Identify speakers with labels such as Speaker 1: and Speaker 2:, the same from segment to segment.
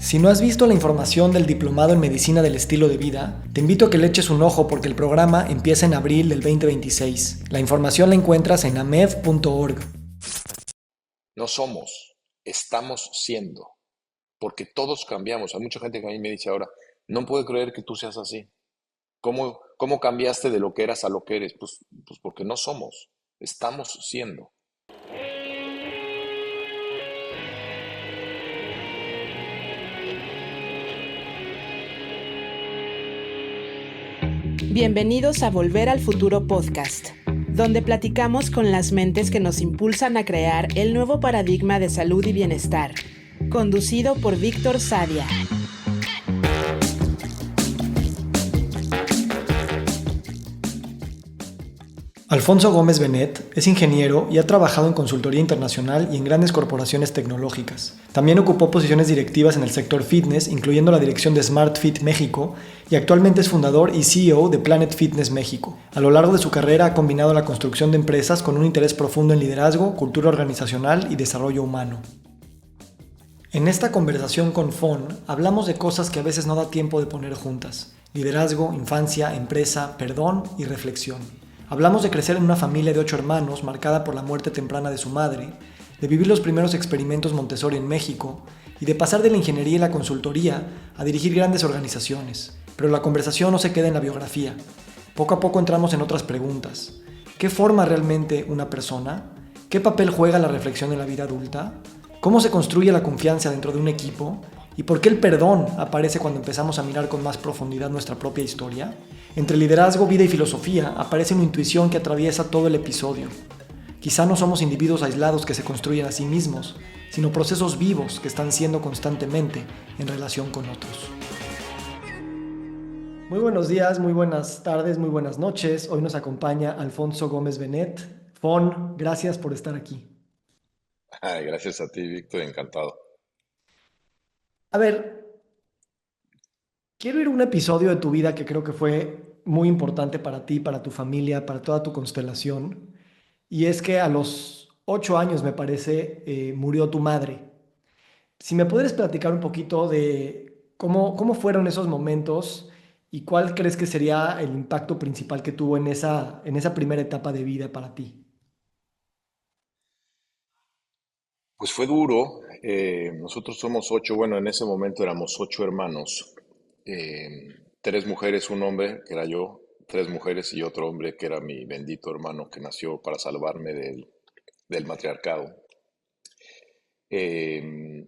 Speaker 1: Si no has visto la información del Diplomado en Medicina del Estilo de Vida, te invito a que le eches un ojo porque el programa empieza en abril del 2026. La información la encuentras en amev.org.
Speaker 2: No somos, estamos siendo, porque todos cambiamos. Hay mucha gente que a mí me dice ahora, no puedo creer que tú seas así. ¿Cómo cambiaste de lo que eras a lo que eres? Pues porque no somos, estamos siendo.
Speaker 3: Bienvenidos a Volver al Futuro Podcast, donde platicamos con las mentes que nos impulsan a crear el nuevo paradigma de salud y bienestar, conducido por Víctor Sadia.
Speaker 1: Alfonso Gómez Benet es ingeniero y ha trabajado en consultoría internacional y en grandes corporaciones tecnológicas. También ocupó posiciones directivas en el sector fitness, incluyendo la dirección de Smart Fit México, y actualmente es fundador y CEO de Planet Fitness México. A lo largo de su carrera ha combinado la construcción de empresas con un interés profundo en liderazgo, cultura organizacional y desarrollo humano. En esta conversación con Fon hablamos de cosas que a veces no da tiempo de poner juntas: liderazgo, infancia, empresa, perdón y reflexión. Hablamos de crecer en una familia de 8 hermanos marcada por la muerte temprana de su madre, de vivir los primeros experimentos Montessori en México y de pasar de la ingeniería y la consultoría a dirigir grandes organizaciones. Pero la conversación no se queda en la biografía. Poco a poco entramos en otras preguntas. ¿Qué forma realmente una persona? ¿Qué papel juega la reflexión en la vida adulta? ¿Cómo se construye la confianza dentro de un equipo? ¿Y por qué el perdón aparece cuando empezamos a mirar con más profundidad nuestra propia historia? Entre liderazgo, vida y filosofía aparece una intuición que atraviesa todo el episodio. Quizá no somos individuos aislados que se construyen a sí mismos, sino procesos vivos que están siendo constantemente en relación con otros. Muy buenos días, muy buenas tardes, muy buenas noches. Hoy nos acompaña Alfonso Gómez Benet. Fon, gracias por estar aquí.
Speaker 2: Ay, gracias a ti, Víctor, encantado.
Speaker 1: A ver, quiero ir a un episodio de tu vida que creo que fue muy importante para ti, para tu familia, para toda tu constelación. Y es que a los 8 años, me parece, murió tu madre. Si me pudieras platicar un poquito de cómo fueron esos momentos y cuál crees que sería el impacto principal que tuvo en esa primera etapa de vida para ti.
Speaker 2: Pues fue duro. Nosotros somos 8, bueno, en ese momento éramos 8 hermanos. 3 mujeres, un hombre, que era yo, 3 mujeres y otro hombre que era mi bendito hermano que nació para salvarme del matriarcado. Eh,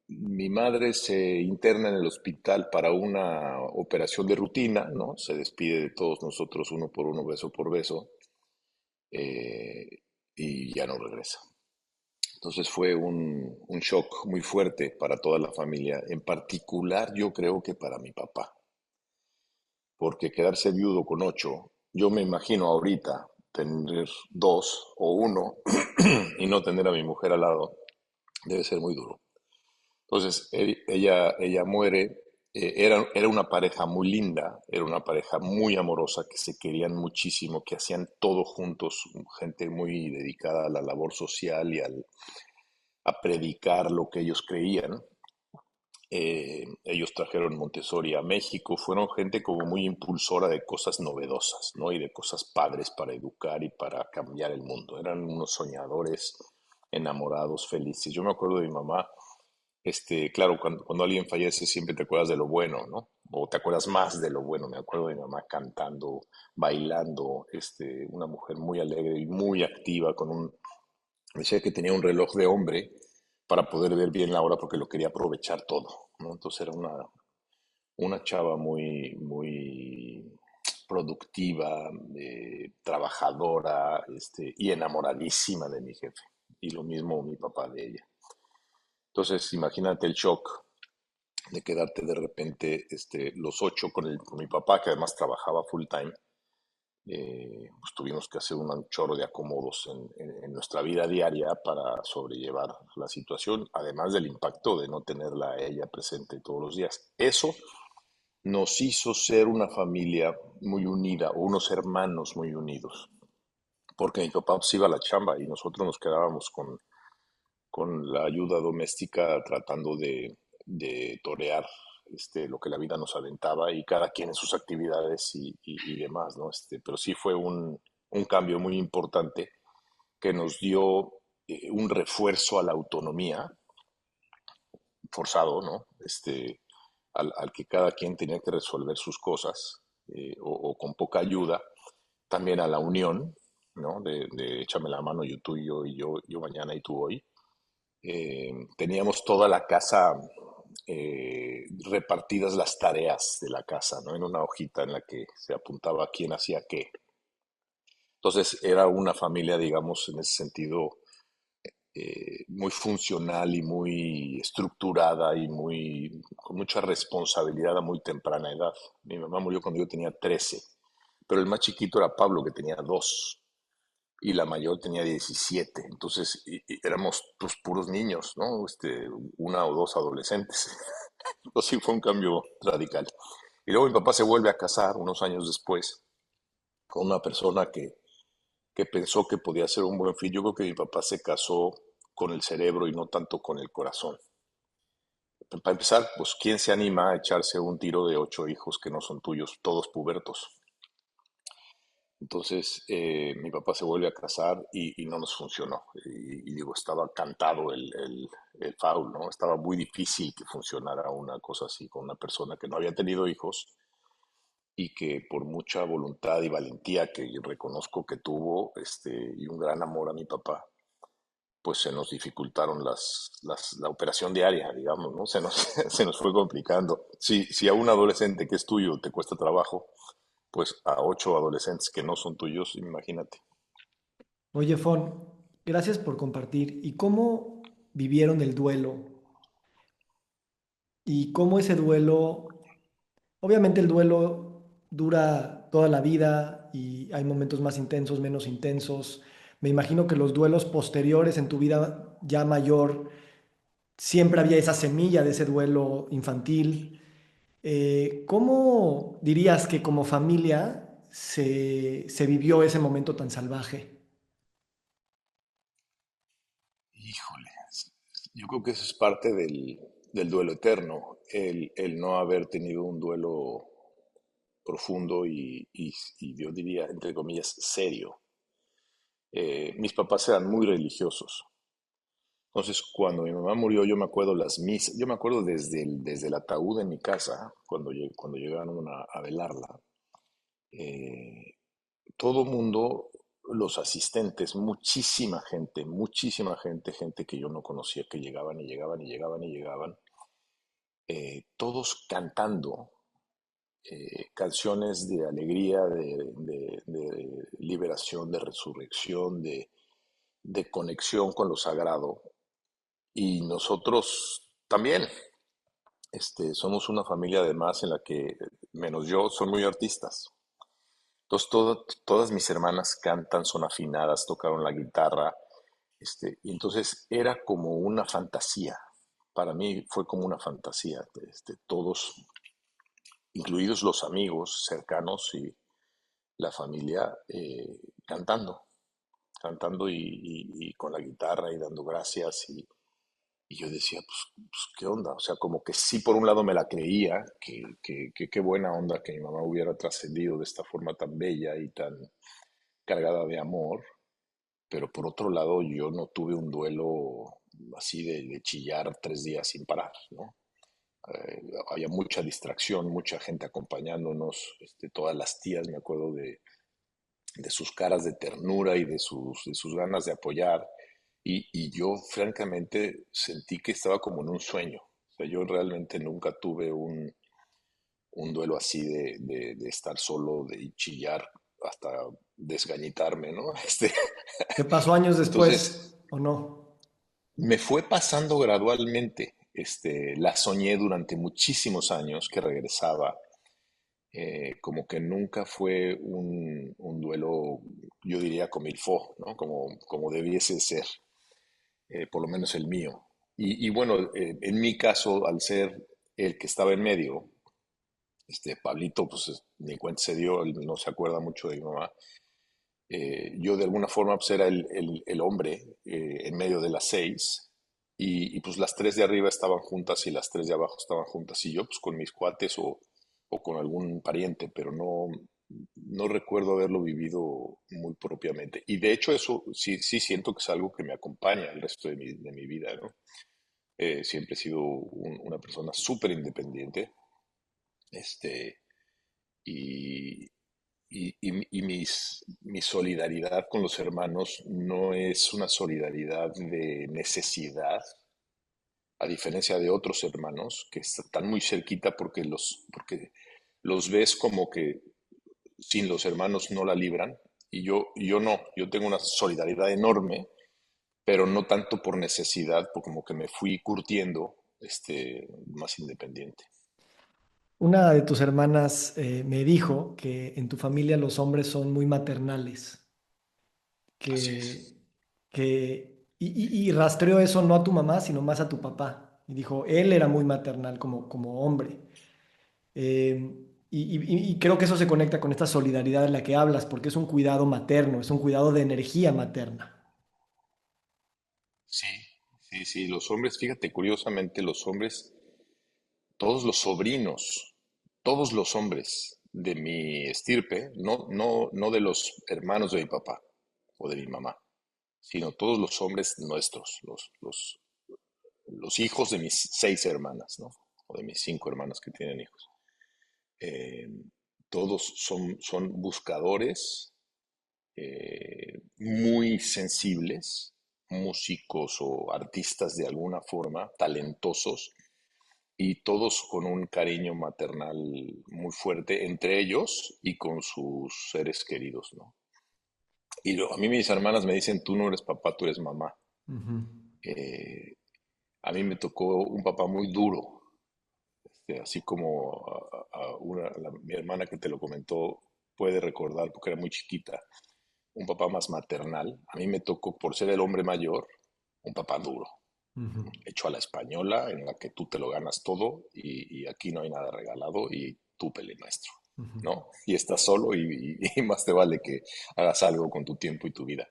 Speaker 2: Mi madre se interna en el hospital para una operación de rutina, ¿no? Se despide de todos nosotros uno por uno, beso por beso, eh, y ya no regresa. Entonces fue un shock muy fuerte para toda la familia, en particular yo creo que para mi papá, porque quedarse viudo con 8, yo me imagino ahorita tener 2 o 1 y no tener a mi mujer al lado, debe ser muy duro. Entonces, ella muere. Era una pareja muy linda, era una pareja muy amorosa, que se querían muchísimo, que hacían todo juntos, gente muy dedicada a la labor social y a predicar lo que ellos creían. Ellos trajeron Montessori a México, fueron gente como muy impulsora de cosas novedosas, ¿no? Y de cosas padres para educar y para cambiar el mundo. Eran unos soñadores, enamorados, felices. Yo me acuerdo de mi mamá. Claro, cuando alguien fallece siempre te acuerdas de lo bueno, ¿no? O te acuerdas más de lo bueno. Me acuerdo de mi mamá cantando, bailando, una mujer muy alegre y muy activa, decía que tenía un reloj de hombre para poder ver bien la hora porque lo quería aprovechar todo, ¿no? Entonces era una chava muy, muy productiva, trabajadora, y enamoradísima de mi jefe. Y lo mismo mi papá de ella. Entonces, imagínate el shock de quedarte de repente los 8 con mi papá, que además trabajaba full time. Pues tuvimos que hacer un chorro de acomodos en nuestra vida diaria para sobrellevar la situación, además del impacto de no tenerla a ella presente todos los días. Eso nos hizo ser una familia muy unida, o unos hermanos muy unidos, porque mi papá pues iba a la chamba y nosotros nos quedábamos con la ayuda doméstica tratando de de torear lo que la vida nos aventaba y cada quien en sus actividades y demás, ¿no? Pero sí fue un cambio muy importante que nos dio un refuerzo a la autonomía forzado, ¿no? Al que cada quien tenía que resolver sus cosas o con poca ayuda, también a la unión, ¿no? De échame la mano, yo tú y yo mañana y tú hoy. Teníamos toda la casa repartidas las tareas de la casa, ¿no? En una hojita en la que se apuntaba quién hacía qué. Entonces era una familia, digamos, en ese sentido, muy funcional y muy estructurada y con mucha responsabilidad a muy temprana edad. Mi mamá murió cuando yo tenía 13, pero el más chiquito era Pablo, que tenía 2 y la mayor tenía 17. Entonces éramos pues, puros niños, ¿no? Una o dos adolescentes. Entonces sí fue un cambio radical. Y luego mi papá se vuelve a casar unos años después con una persona que pensó que podía ser un buen fit. Yo creo que mi papá se casó con el cerebro y no tanto con el corazón. Para empezar, pues ¿quién se anima a echarse un tiro de 8 hijos que no son tuyos, todos pubertos? Entonces mi papá se vuelve a casar y no nos funcionó. Y digo, estaba cantado el foul, ¿no? Estaba muy difícil que funcionara una cosa así con una persona que no había tenido hijos y que por mucha voluntad y valentía que yo reconozco que tuvo, y un gran amor a mi papá, pues se nos dificultaron la operación diaria, digamos, ¿no? Se nos fue complicando. Si a un adolescente que es tuyo te cuesta trabajo, pues a 8 adolescentes que no son tuyos, imagínate.
Speaker 1: Oye, Fon, gracias por compartir. ¿Y cómo vivieron el duelo? ¿Y cómo ese duelo, obviamente el duelo dura toda la vida y hay momentos más intensos, menos intensos? Me imagino que los duelos posteriores en tu vida ya mayor, siempre había esa semilla de ese duelo infantil. ¿Cómo dirías que como familia se vivió ese momento tan salvaje?
Speaker 2: Híjole, yo creo que eso es parte del duelo eterno, el no haber tenido un duelo profundo y yo diría, entre comillas, serio. Mis papás eran muy religiosos. Entonces, cuando mi mamá murió, yo me acuerdo las misas, yo me acuerdo desde el ataúd en mi casa, cuando llegaron a velarla, eh, todo mundo, los asistentes, muchísima gente, gente que yo no conocía, que llegaban y llegaban y llegaban y llegaban, todos cantando canciones de alegría, de liberación, de resurrección, de conexión con lo sagrado. Y nosotros también, somos una familia además en la que, menos yo, son muy artistas. Entonces, todas mis hermanas cantan, son afinadas, tocaron la guitarra, y entonces era como una fantasía. Para mí fue como una fantasía, todos, incluidos los amigos cercanos y la familia, cantando y con la guitarra y dando gracias. Y yo decía, pues, ¿qué onda? O sea, como que sí, por un lado me la creía, que qué buena onda que mi mamá hubiera trascendido de esta forma tan bella y tan cargada de amor, pero por otro lado yo no tuve un duelo así de chillar 3 días sin parar, ¿no? Había mucha distracción, mucha gente acompañándonos, todas las tías, me acuerdo de sus caras de ternura y de sus ganas de apoyar. Y yo francamente sentí que estaba como en un sueño. O sea, yo realmente nunca tuve un duelo así de estar solo, de chillar hasta desgañitarme, ¿no?
Speaker 1: ¿Te pasó años
Speaker 2: Entonces,
Speaker 1: después o no?
Speaker 2: me fue pasando gradualmente. La soñé durante muchísimos años que regresaba. Como que nunca fue un duelo, yo diría, como il faut, ¿no? Como debiese ser, por lo menos el mío. Y bueno, en mi caso, al ser el que estaba en medio, Pablito, pues ni cuenta se dio, él no se acuerda mucho de mi mamá. Yo de alguna forma pues era el hombre en medio de las 6 y pues las tres de arriba estaban juntas y las tres de abajo estaban juntas y yo pues con mis cuates o con algún pariente, pero no recuerdo haberlo vivido muy propiamente. Y de hecho eso sí, sí siento que es algo que me acompaña el resto de mi vida, ¿no? Siempre he sido una persona súper independiente, este, y, mi solidaridad con los hermanos no es una solidaridad de necesidad, a diferencia de otros hermanos que están muy cerquita porque los ves como que sin los hermanos no la libran. Y yo no, yo tengo una solidaridad enorme, pero no tanto por necesidad, por como que me fui curtiendo más independiente.
Speaker 1: Una de tus hermanas me dijo que en tu familia los hombres son muy maternales,
Speaker 2: Así es.
Speaker 1: que, y rastreó eso no a tu mamá, sino más a tu papá. Y dijo, él era muy maternal como hombre. Y creo que eso se conecta con esta solidaridad de la que hablas, porque es un cuidado materno, es un cuidado de energía materna.
Speaker 2: Sí, sí, sí, los hombres, fíjate, curiosamente, los hombres, todos los sobrinos, todos los hombres de mi estirpe, no de los hermanos de mi papá o de mi mamá, sino todos los hombres nuestros, los hijos de mis seis hermanas, ¿no? O de mis cinco hermanas que tienen hijos. Eh, todos son buscadores, muy sensibles, músicos o artistas de alguna forma, talentosos, y todos con un cariño maternal muy fuerte entre ellos y con sus seres queridos, ¿no? A mí mis hermanas me dicen, tú no eres papá, tú eres mamá.
Speaker 1: Ujú.
Speaker 2: Eh, a mí me tocó un papá muy duro, así como mi hermana que te lo comentó puede recordar porque era muy chiquita, un papá más maternal. A mí me tocó, por ser el hombre mayor, un papá duro,
Speaker 1: Ujú.
Speaker 2: hecho a la española, en la que tú te lo ganas todo y aquí no hay nada regalado y tú pele maestro,
Speaker 1: Ujú.
Speaker 2: ¿no? Y estás solo y más te vale que hagas algo con tu tiempo y tu vida.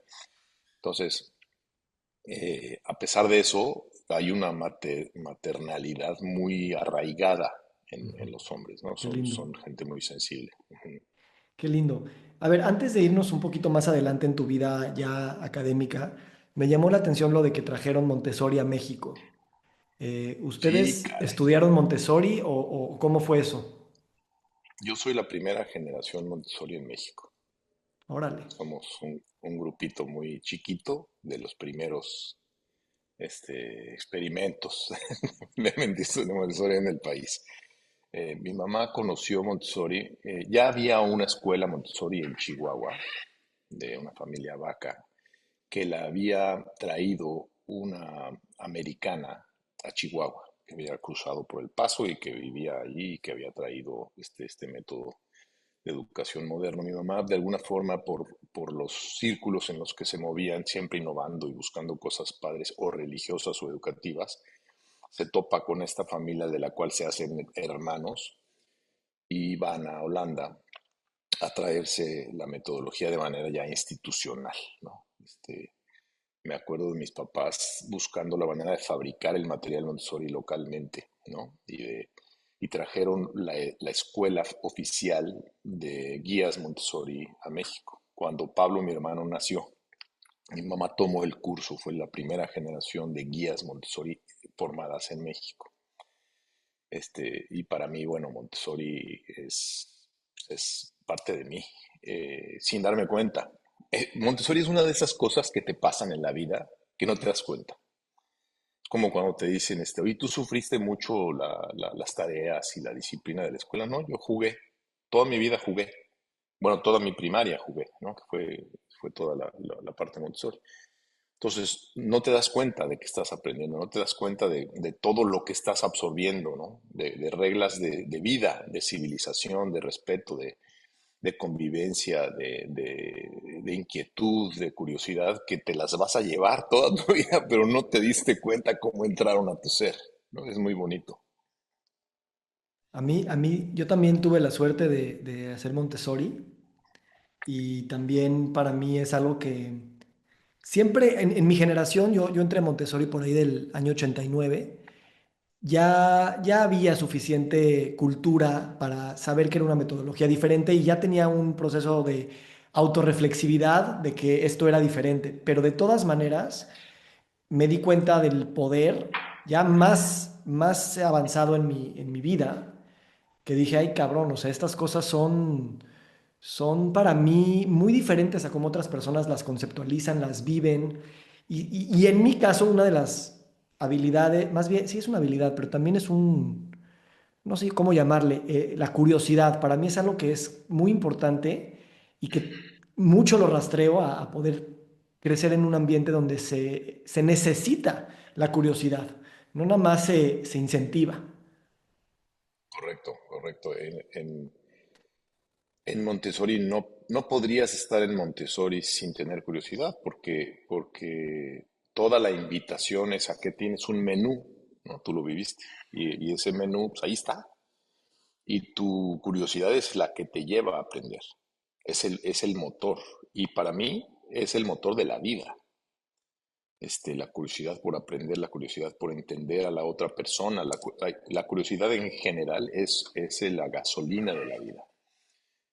Speaker 2: Entonces, a pesar de eso, hay una maternalidad muy arraigada
Speaker 1: Ujú.
Speaker 2: en los hombres, ¿no?
Speaker 1: Qué
Speaker 2: Son,
Speaker 1: lindo,
Speaker 2: son gente muy sensible. Ujú.
Speaker 1: qué lindo. A ver, antes de irnos un poquito más adelante en tu vida ya académica, me llamó la atención lo de que trajeron Montessori a México.
Speaker 2: Sí,
Speaker 1: ¿Ustedes
Speaker 2: caray.
Speaker 1: estudiaron Montessori o cómo fue eso?
Speaker 2: Yo soy la primera generación Montessori en México.
Speaker 1: Órale.
Speaker 2: Somos un grupito muy chiquito de los primeros experimentos de Montessori en el país. Mi mamá conoció Montessori. Ya había una escuela Montessori en Chihuahua, de una familia vaca, que la había traído una americana a Chihuahua, que había cruzado por El Paso y que vivía allí y que había traído este método de educación moderno. Mi mamá, de alguna forma, por los círculos en los que se movían, siempre innovando y buscando cosas padres o religiosas o educativas, se topa con esta familia de la cual se hacen hermanos y van a Holanda a traerse la metodología de manera ya institucional, ¿no? Me acuerdo de mis papás buscando la manera de fabricar el material Montessori localmente, ¿no? Y trajeron la escuela oficial de guías Montessori a México. Cuando Pablo, mi hermano, nació, mi mamá tomó el curso, fue la primera generación de guías Montessori formadas en México. Y para mí, bueno, Montessori es parte de mí, sin darme cuenta. Montessori es una de esas cosas que te pasan en la vida que no te das cuenta. Como cuando te dicen, oye, tú sufriste mucho las tareas y la disciplina de la escuela. No, yo jugué, toda mi vida jugué. Bueno, toda mi primaria jugué, ¿no? Que fue toda la parte Montessori. Entonces, no te das cuenta de que estás aprendiendo, no te das cuenta de todo lo que estás absorbiendo, ¿no? De reglas de vida, de civilización, de respeto, de convivencia, de inquietud, de curiosidad, que te las vas a llevar toda tu vida, pero no te diste cuenta cómo entraron a tu ser, ¿no? Es muy bonito.
Speaker 1: Yo también tuve la suerte de hacer Montessori y también para mí es algo siempre en mi generación, yo entré a Montessori por ahí del año 89. Ya había suficiente cultura para saber que era una metodología diferente y ya tenía un proceso de autorreflexividad de que esto era diferente. Pero de todas maneras, me di cuenta del poder ya más avanzado en mi vida, que dije, ay cabrón, o sea, estas cosas son para mí muy diferentes a cómo otras personas las conceptualizan, las viven. Y en mi caso, una de las habilidades, más bien, sí es una habilidad, pero también es no sé cómo llamarle, la curiosidad. Para mí es algo que es muy importante y que mucho lo rastreo a poder crecer en un ambiente donde se necesita la curiosidad, no nada más se incentiva.
Speaker 2: Correcto, correcto. En Montessori no podrías estar en Montessori sin tener curiosidad, porque toda la invitación es a que tienes un menú, ¿no? Tú lo viviste. Y ese menú, pues ahí está. Y tu curiosidad es la que te lleva a aprender. Es el motor. Y para mí es el motor de la vida. La curiosidad por aprender, la curiosidad por entender a la otra persona, la curiosidad en general es la gasolina de la vida,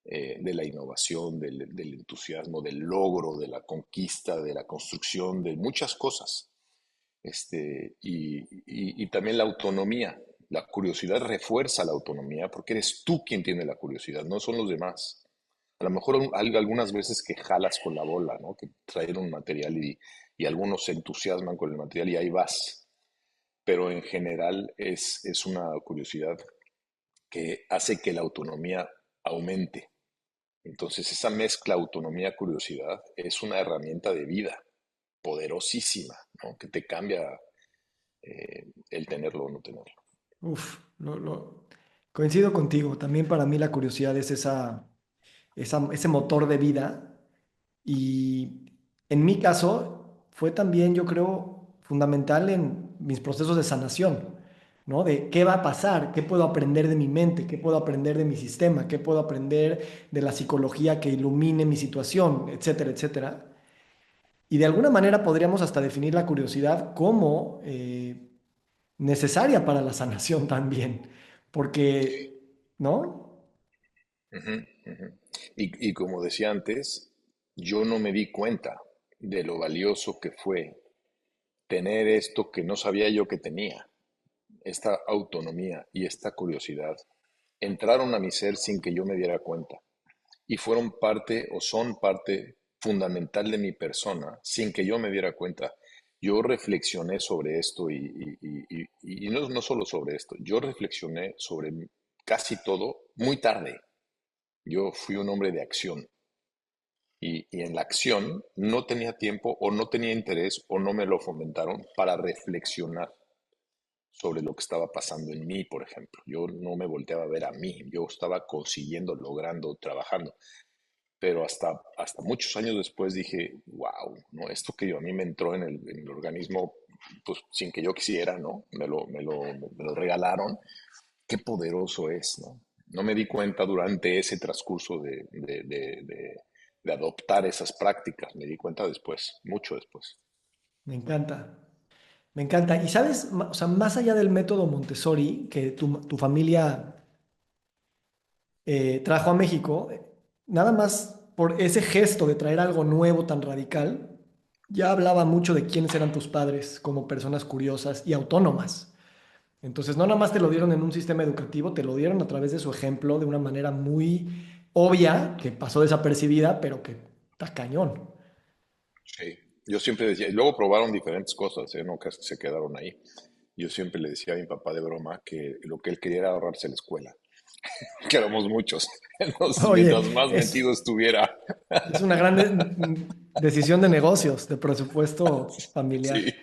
Speaker 2: de la innovación, del entusiasmo, del logro, de la conquista, de la construcción, de muchas cosas. Y también la autonomía. La curiosidad refuerza la autonomía porque eres tú quien tiene la curiosidad, no son los demás. A lo mejor algunas veces que jalas con la bola, ¿no? Que traen un material y algunos se entusiasman con el material y ahí vas. Pero en general es una curiosidad que hace que la autonomía aumente. Entonces esa mezcla autonomía-curiosidad es una herramienta de vida poderosísima, ¿no? Que te cambia el tenerlo o no tenerlo.
Speaker 1: Uf, coincido contigo. También para mí la curiosidad es ese motor de vida. Y en mi caso fue también, yo creo, fundamental en mis procesos de sanación, ¿no? De qué va a pasar, qué puedo aprender de mi mente, qué puedo aprender de mi sistema, qué puedo aprender de la psicología que ilumine mi situación, etcétera, etcétera. Y de alguna manera podríamos hasta definir la curiosidad como necesaria para la sanación también, porque, ¿no?
Speaker 2: Ujú, ujú. Y como decía antes, yo no me di cuenta de lo valioso que fue tener esto que no sabía yo que tenía, esta autonomía y esta curiosidad. Entraron a mi ser sin que yo me diera cuenta y fueron parte o son parte fundamental de mi persona sin que yo me diera cuenta. Yo reflexioné sobre esto y no solo sobre esto, yo reflexioné sobre casi todo muy tarde. Yo fui un hombre de acción y en la acción no tenía tiempo o no tenía interés o no me lo fomentaron para reflexionar sobre lo que estaba pasando en mí, por ejemplo. Yo no me volteaba a ver a mí, yo estaba consiguiendo, logrando, trabajando. Pero hasta muchos años después dije, wow, ¿no? Esto que a mí me entró en el organismo, pues sin que yo quisiera, ¿no? Me lo regalaron, qué poderoso es, ¿no? No me di cuenta durante ese transcurso de adoptar esas prácticas, me di cuenta después, mucho después.
Speaker 1: Me encanta. Me encanta. Y sabes, o sea, más allá del método Montessori que tu familia trajo a México, nada más por ese gesto de traer algo nuevo tan radical, ya hablaba mucho de quiénes eran tus padres como personas curiosas y autónomas. Entonces, no nada más te lo dieron en un sistema educativo, te lo dieron a través de su ejemplo de una manera muy obvia, que pasó desapercibida, pero que está cañón.
Speaker 2: Sí, yo siempre decía, y luego probaron diferentes cosas, ¿eh? No que se quedaron ahí. Yo siempre le decía a mi papá de broma que lo que él quería era ahorrarse la escuela, que éramos muchos. Entonces,
Speaker 1: Oye,
Speaker 2: mientras más metido estuviera,
Speaker 1: es una gran decisión de negocios, de presupuesto familiar.
Speaker 2: sí,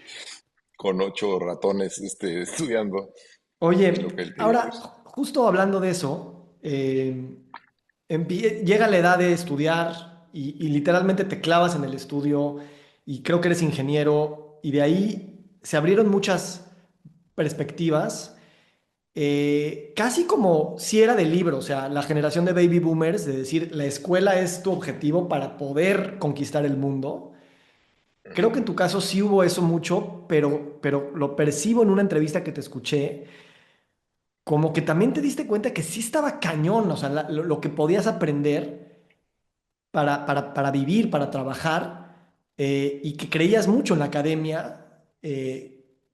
Speaker 2: con 8 ratones estudiando, es lo
Speaker 1: Oye,
Speaker 2: que él quería,
Speaker 1: ahora,
Speaker 2: pues.
Speaker 1: justo hablando de eso, llega la edad de estudiar y literalmente te clavas en el estudio y creo que eres ingeniero y de ahí se abrieron muchas perspectivas, casi como si era de libro, o sea, la generación de baby boomers, de decir, la escuela es tu objetivo para poder conquistar el mundo. Creo que en tu caso sí hubo eso mucho, pero lo percibo en una entrevista que te escuché, como que también te diste cuenta que sí estaba cañón, o sea, lo que podías aprender para vivir, para trabajar, y que creías mucho en la academia,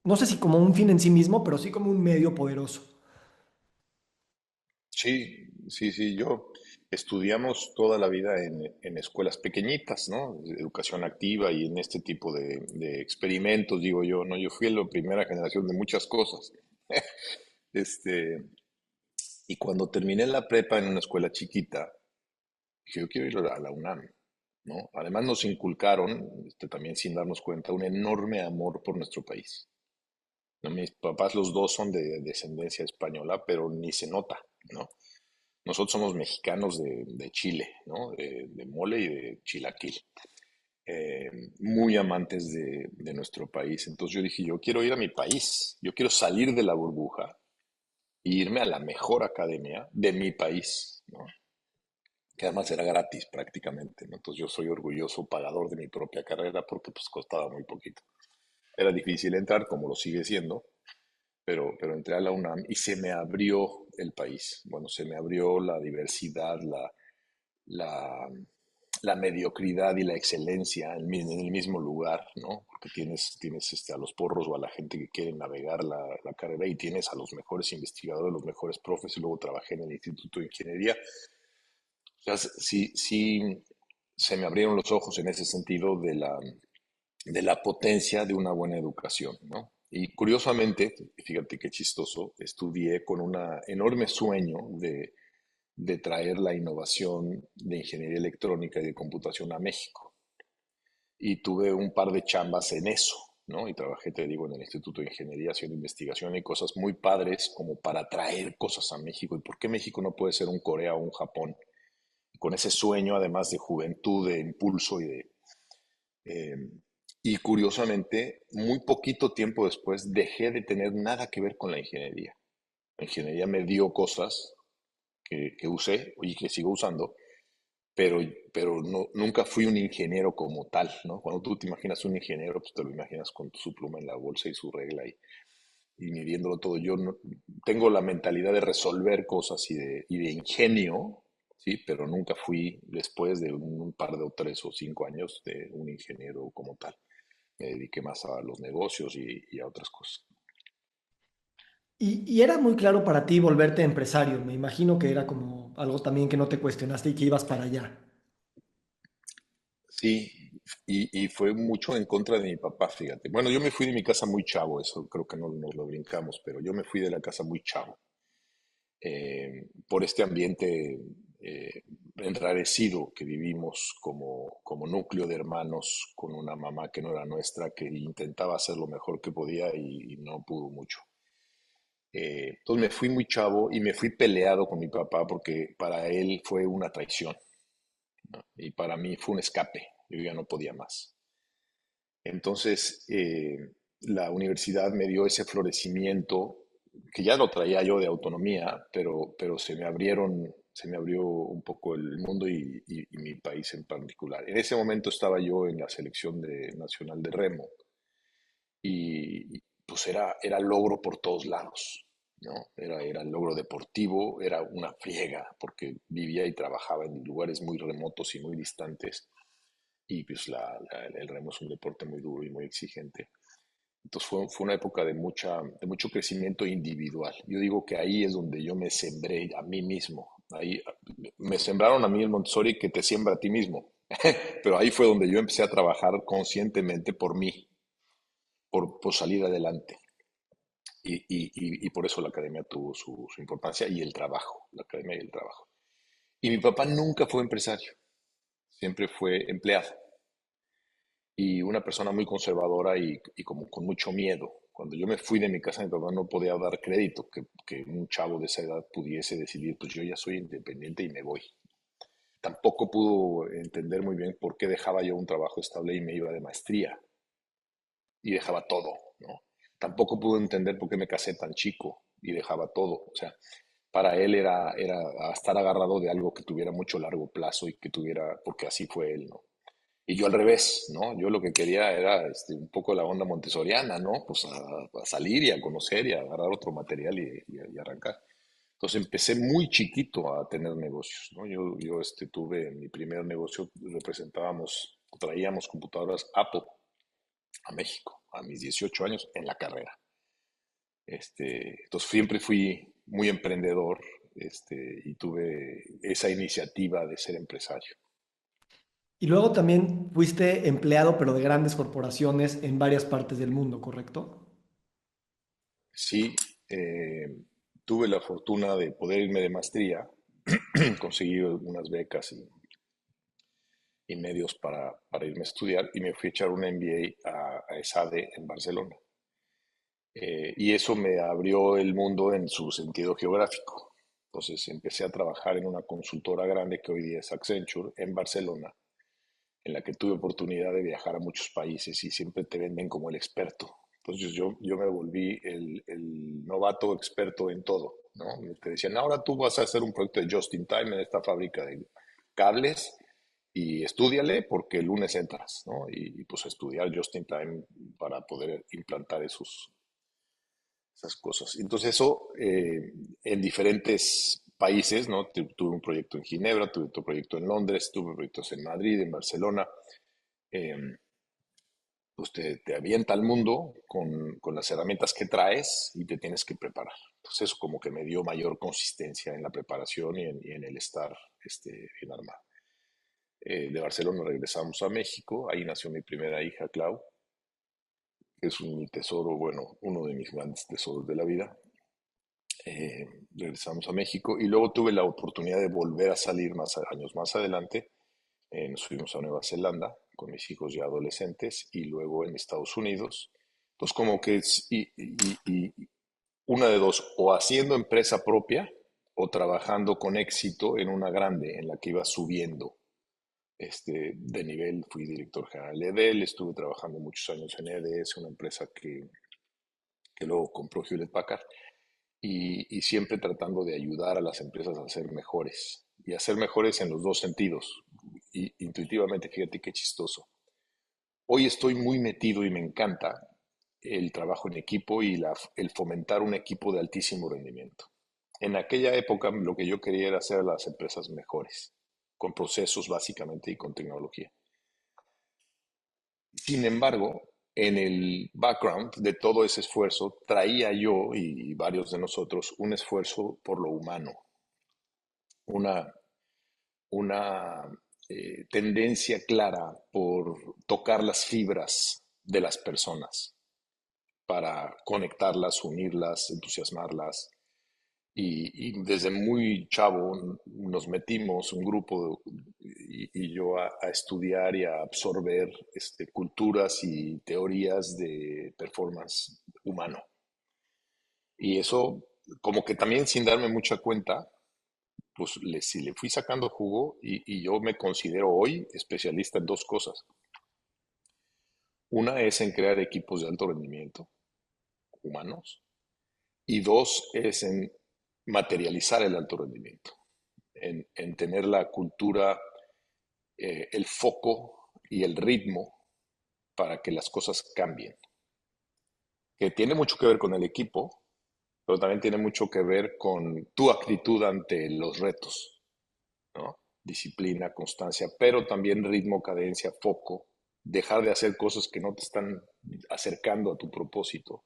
Speaker 1: no sé si como un fin en sí mismo, pero sí como un medio poderoso.
Speaker 2: Sí, sí, sí, yo estudiamos toda la vida en escuelas pequeñitas, ¿no? Educación activa y en este tipo de experimentos, digo yo, ¿no? Yo fui la primera generación de muchas cosas. Este, y cuando terminé la prepa en una escuela chiquita, dije, yo quiero ir a la UNAM, ¿no? Además nos inculcaron, también sin darnos cuenta, un enorme amor por nuestro país, ¿no? Mis papás los dos son de descendencia española, pero ni se nota, ¿no? Nosotros somos mexicanos de Chile, ¿no? De mole y de chilaquil. Eh, Muy amantes de nuestro país. Entonces yo dije, yo quiero ir a mi país, yo quiero salir de la burbuja e irme a la mejor academia de mi país, ¿no? Que además era gratis prácticamente, ¿no? Entonces yo soy orgulloso pagador de mi propia carrera porque pues costaba muy poquito. Era difícil entrar, como lo sigue siendo, pero entré a la UNAM y se me abrió el país. Bueno, se me abrió la diversidad, la, la mediocridad y la excelencia en el mismo lugar, ¿no? Porque tienes a los porros o a la gente que quiere navegar la carrera y tienes a los mejores investigadores, los mejores profes y luego trabajé en el Instituto de Ingeniería. O sea, sí, sí se me abrieron los ojos en ese sentido de la potencia de una buena educación, ¿no? Y curiosamente, fíjate qué chistoso, estudié con un enorme sueño de traer la innovación de ingeniería electrónica y de computación a México. Y tuve un par de chambas en eso, ¿no? Y trabajé, te digo, en el Instituto de Ingeniería haciendo investigación y cosas muy padres como para traer cosas a México. ¿Y por qué México no puede ser un Corea o un Japón? Con ese sueño, además de juventud, de impulso eh, y curiosamente, muy poquito tiempo después dejé de tener nada que ver con la ingeniería. La ingeniería me dio cosas que usé y que sigo usando, pero, pero no, nunca fui un ingeniero como tal, ¿no? Cuando tú te imaginas un ingeniero, pues te lo imaginas con su pluma en la bolsa y su regla y midiéndolo todo. Yo no, tengo la mentalidad de resolver cosas y de ingenio, sí, pero nunca fui después de un par de o 3 o 5 años de un ingeniero como tal. Me dediqué más a los negocios y a otras cosas.
Speaker 1: Y era muy claro para ti volverte empresario. Me imagino que era como algo también que no te cuestionaste y que ibas para allá.
Speaker 2: Sí, y fue mucho en contra de mi papá, fíjate. Bueno, yo me fui de mi casa muy chavo, eso creo que no nos lo brincamos, pero yo me fui de la casa muy chavo, por este ambiente enrarecido que vivimos como núcleo de hermanos con una mamá que no era nuestra, que intentaba hacer lo mejor que podía y no pudo mucho. Entonces me fui muy chavo y me fui peleado con mi papá porque para él fue una traición, ¿no? Y para mí fue un escape, yo ya no podía más. Entonces, la universidad me dio ese florecimiento que ya lo traía yo de autonomía, pero se me abrió un poco el mundo y mi país en particular. En ese momento estaba yo en la selección nacional de remo y pues era logro por todos lados, ¿no? Era logro deportivo, era una friega porque vivía y trabajaba en lugares muy remotos y muy distantes y pues el remo es un deporte muy duro y muy exigente. Entonces fue una época de mucho crecimiento individual. Yo digo que ahí es donde yo me sembré a mí mismo. Ahí me sembraron a mí el Montessori que te siembra a ti mismo. Pero ahí fue donde yo empecé a trabajar conscientemente por mí, por salir adelante. Y por eso la academia tuvo su importancia y el trabajo, la academia y el trabajo. Y mi papá nunca fue empresario, siempre fue empleado. Y una persona muy conservadora y como con mucho miedo. Cuando yo me fui de mi casa, mi papá no podía dar crédito que un chavo de esa edad pudiese decidir, pues yo ya soy independiente y me voy. Tampoco pudo entender muy bien por qué dejaba yo un trabajo estable y me iba de maestría y dejaba todo, ¿no? Tampoco pudo entender por qué me casé tan chico y dejaba todo. O sea, para él era estar agarrado de algo que tuviera mucho largo plazo y que tuviera, porque así fue él, ¿no? Y yo al revés, ¿no? Yo lo que quería era un poco la onda montessoriana, ¿no? Pues a salir y a conocer y a agarrar otro material y arrancar. Entonces empecé muy chiquito a tener negocios, ¿no? Yo tuve mi primer negocio, traíamos computadoras Apple a México a mis 18 años en la carrera. Entonces siempre fui muy emprendedor, y tuve esa iniciativa de ser empresario.
Speaker 1: Y luego también fuiste empleado, pero de grandes corporaciones en varias partes del mundo, ¿correcto?
Speaker 2: Sí, tuve la fortuna de poder irme de maestría, conseguí algunas becas y medios para irme a estudiar y me fui a echar un MBA a ESADE en Barcelona. Y eso me abrió el mundo en su sentido geográfico. Entonces empecé a trabajar en una consultora grande que hoy día es Accenture en Barcelona, en la que tuve oportunidad de viajar a muchos países y siempre te venden como el experto. Entonces yo me volví el novato experto en todo, ¿no? Te decían, ahora tú vas a hacer un proyecto de Just in Time en esta fábrica de cables y estúdiale porque el lunes entras, ¿no? Pues estudiar Just in Time para poder implantar esas cosas. Entonces eso en diferentes países, ¿no? Tuve un proyecto en Ginebra, tuve otro proyecto en Londres, tuve proyectos en Madrid, en Barcelona. eh, pues te avienta al mundo con las herramientas que traes y te tienes que preparar. Entonces eso como que me dio mayor consistencia en la preparación y en el estar bien armado. De Barcelona regresamos a México, ahí nació mi primera hija, Clau, que es mi tesoro, bueno, uno de mis grandes tesoros de la vida. Regresamos a México y luego tuve la oportunidad de volver a salir años más adelante. Nos fuimos a Nueva Zelanda con mis hijos ya adolescentes y luego en Estados Unidos. Entonces, como que y una de dos, o haciendo empresa propia o trabajando con éxito en una grande en la que iba subiendo de nivel. Fui director general de Dell, estuve trabajando muchos años en EDS, una empresa que luego compró Hewlett Packard, y siempre tratando de ayudar a las empresas a ser mejores y a ser mejores en los dos sentidos. Y intuitivamente, fíjate qué chistoso. Hoy estoy muy metido y me encanta el trabajo en equipo y el fomentar un equipo de altísimo rendimiento. En aquella época lo que yo quería era hacer a las empresas mejores, con procesos básicamente y con tecnología. Sin embargo, en el background de todo ese esfuerzo traía yo y varios de nosotros un esfuerzo por lo humano, una, una tendencia clara por tocar las fibras de las personas para conectarlas, unirlas, entusiasmarlas. Y desde muy chavo nos metimos un grupo y yo a estudiar y a absorber culturas y teorías de performance humano. Y eso, como que también sin darme mucha cuenta, pues sí le fui sacando jugo y yo me considero hoy especialista en dos cosas. Una es en crear equipos de alto rendimiento humanos y dos es en materializar el alto rendimiento, en tener la cultura, el foco y el ritmo para que las cosas cambien, que tiene mucho que ver con el equipo, pero también tiene mucho que ver con tu actitud ante los retos, ¿no? Disciplina, constancia, pero también ritmo, cadencia, foco, dejar de hacer cosas que no te están acercando a tu propósito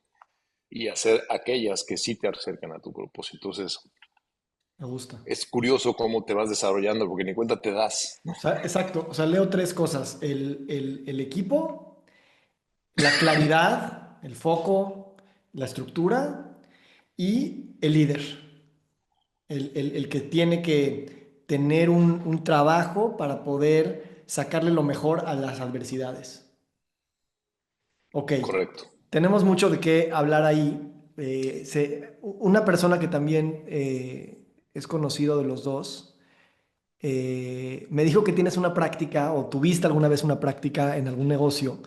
Speaker 2: y hacer aquellas que sí te acercan a tu propósito. Entonces,
Speaker 1: Me gusta.
Speaker 2: es curioso cómo te vas desarrollando porque ni cuenta te das, ¿no?
Speaker 1: O sea, exacto. O sea, leo tres cosas. El equipo, la claridad, el foco, la estructura y el líder. El que tiene que tener un trabajo para poder sacarle lo mejor a las adversidades. Ok,
Speaker 2: Correcto.
Speaker 1: tenemos mucho de qué hablar ahí. Una persona que también es conocido de los dos, me dijo que tienes una práctica o tuviste alguna vez una práctica en algún negocio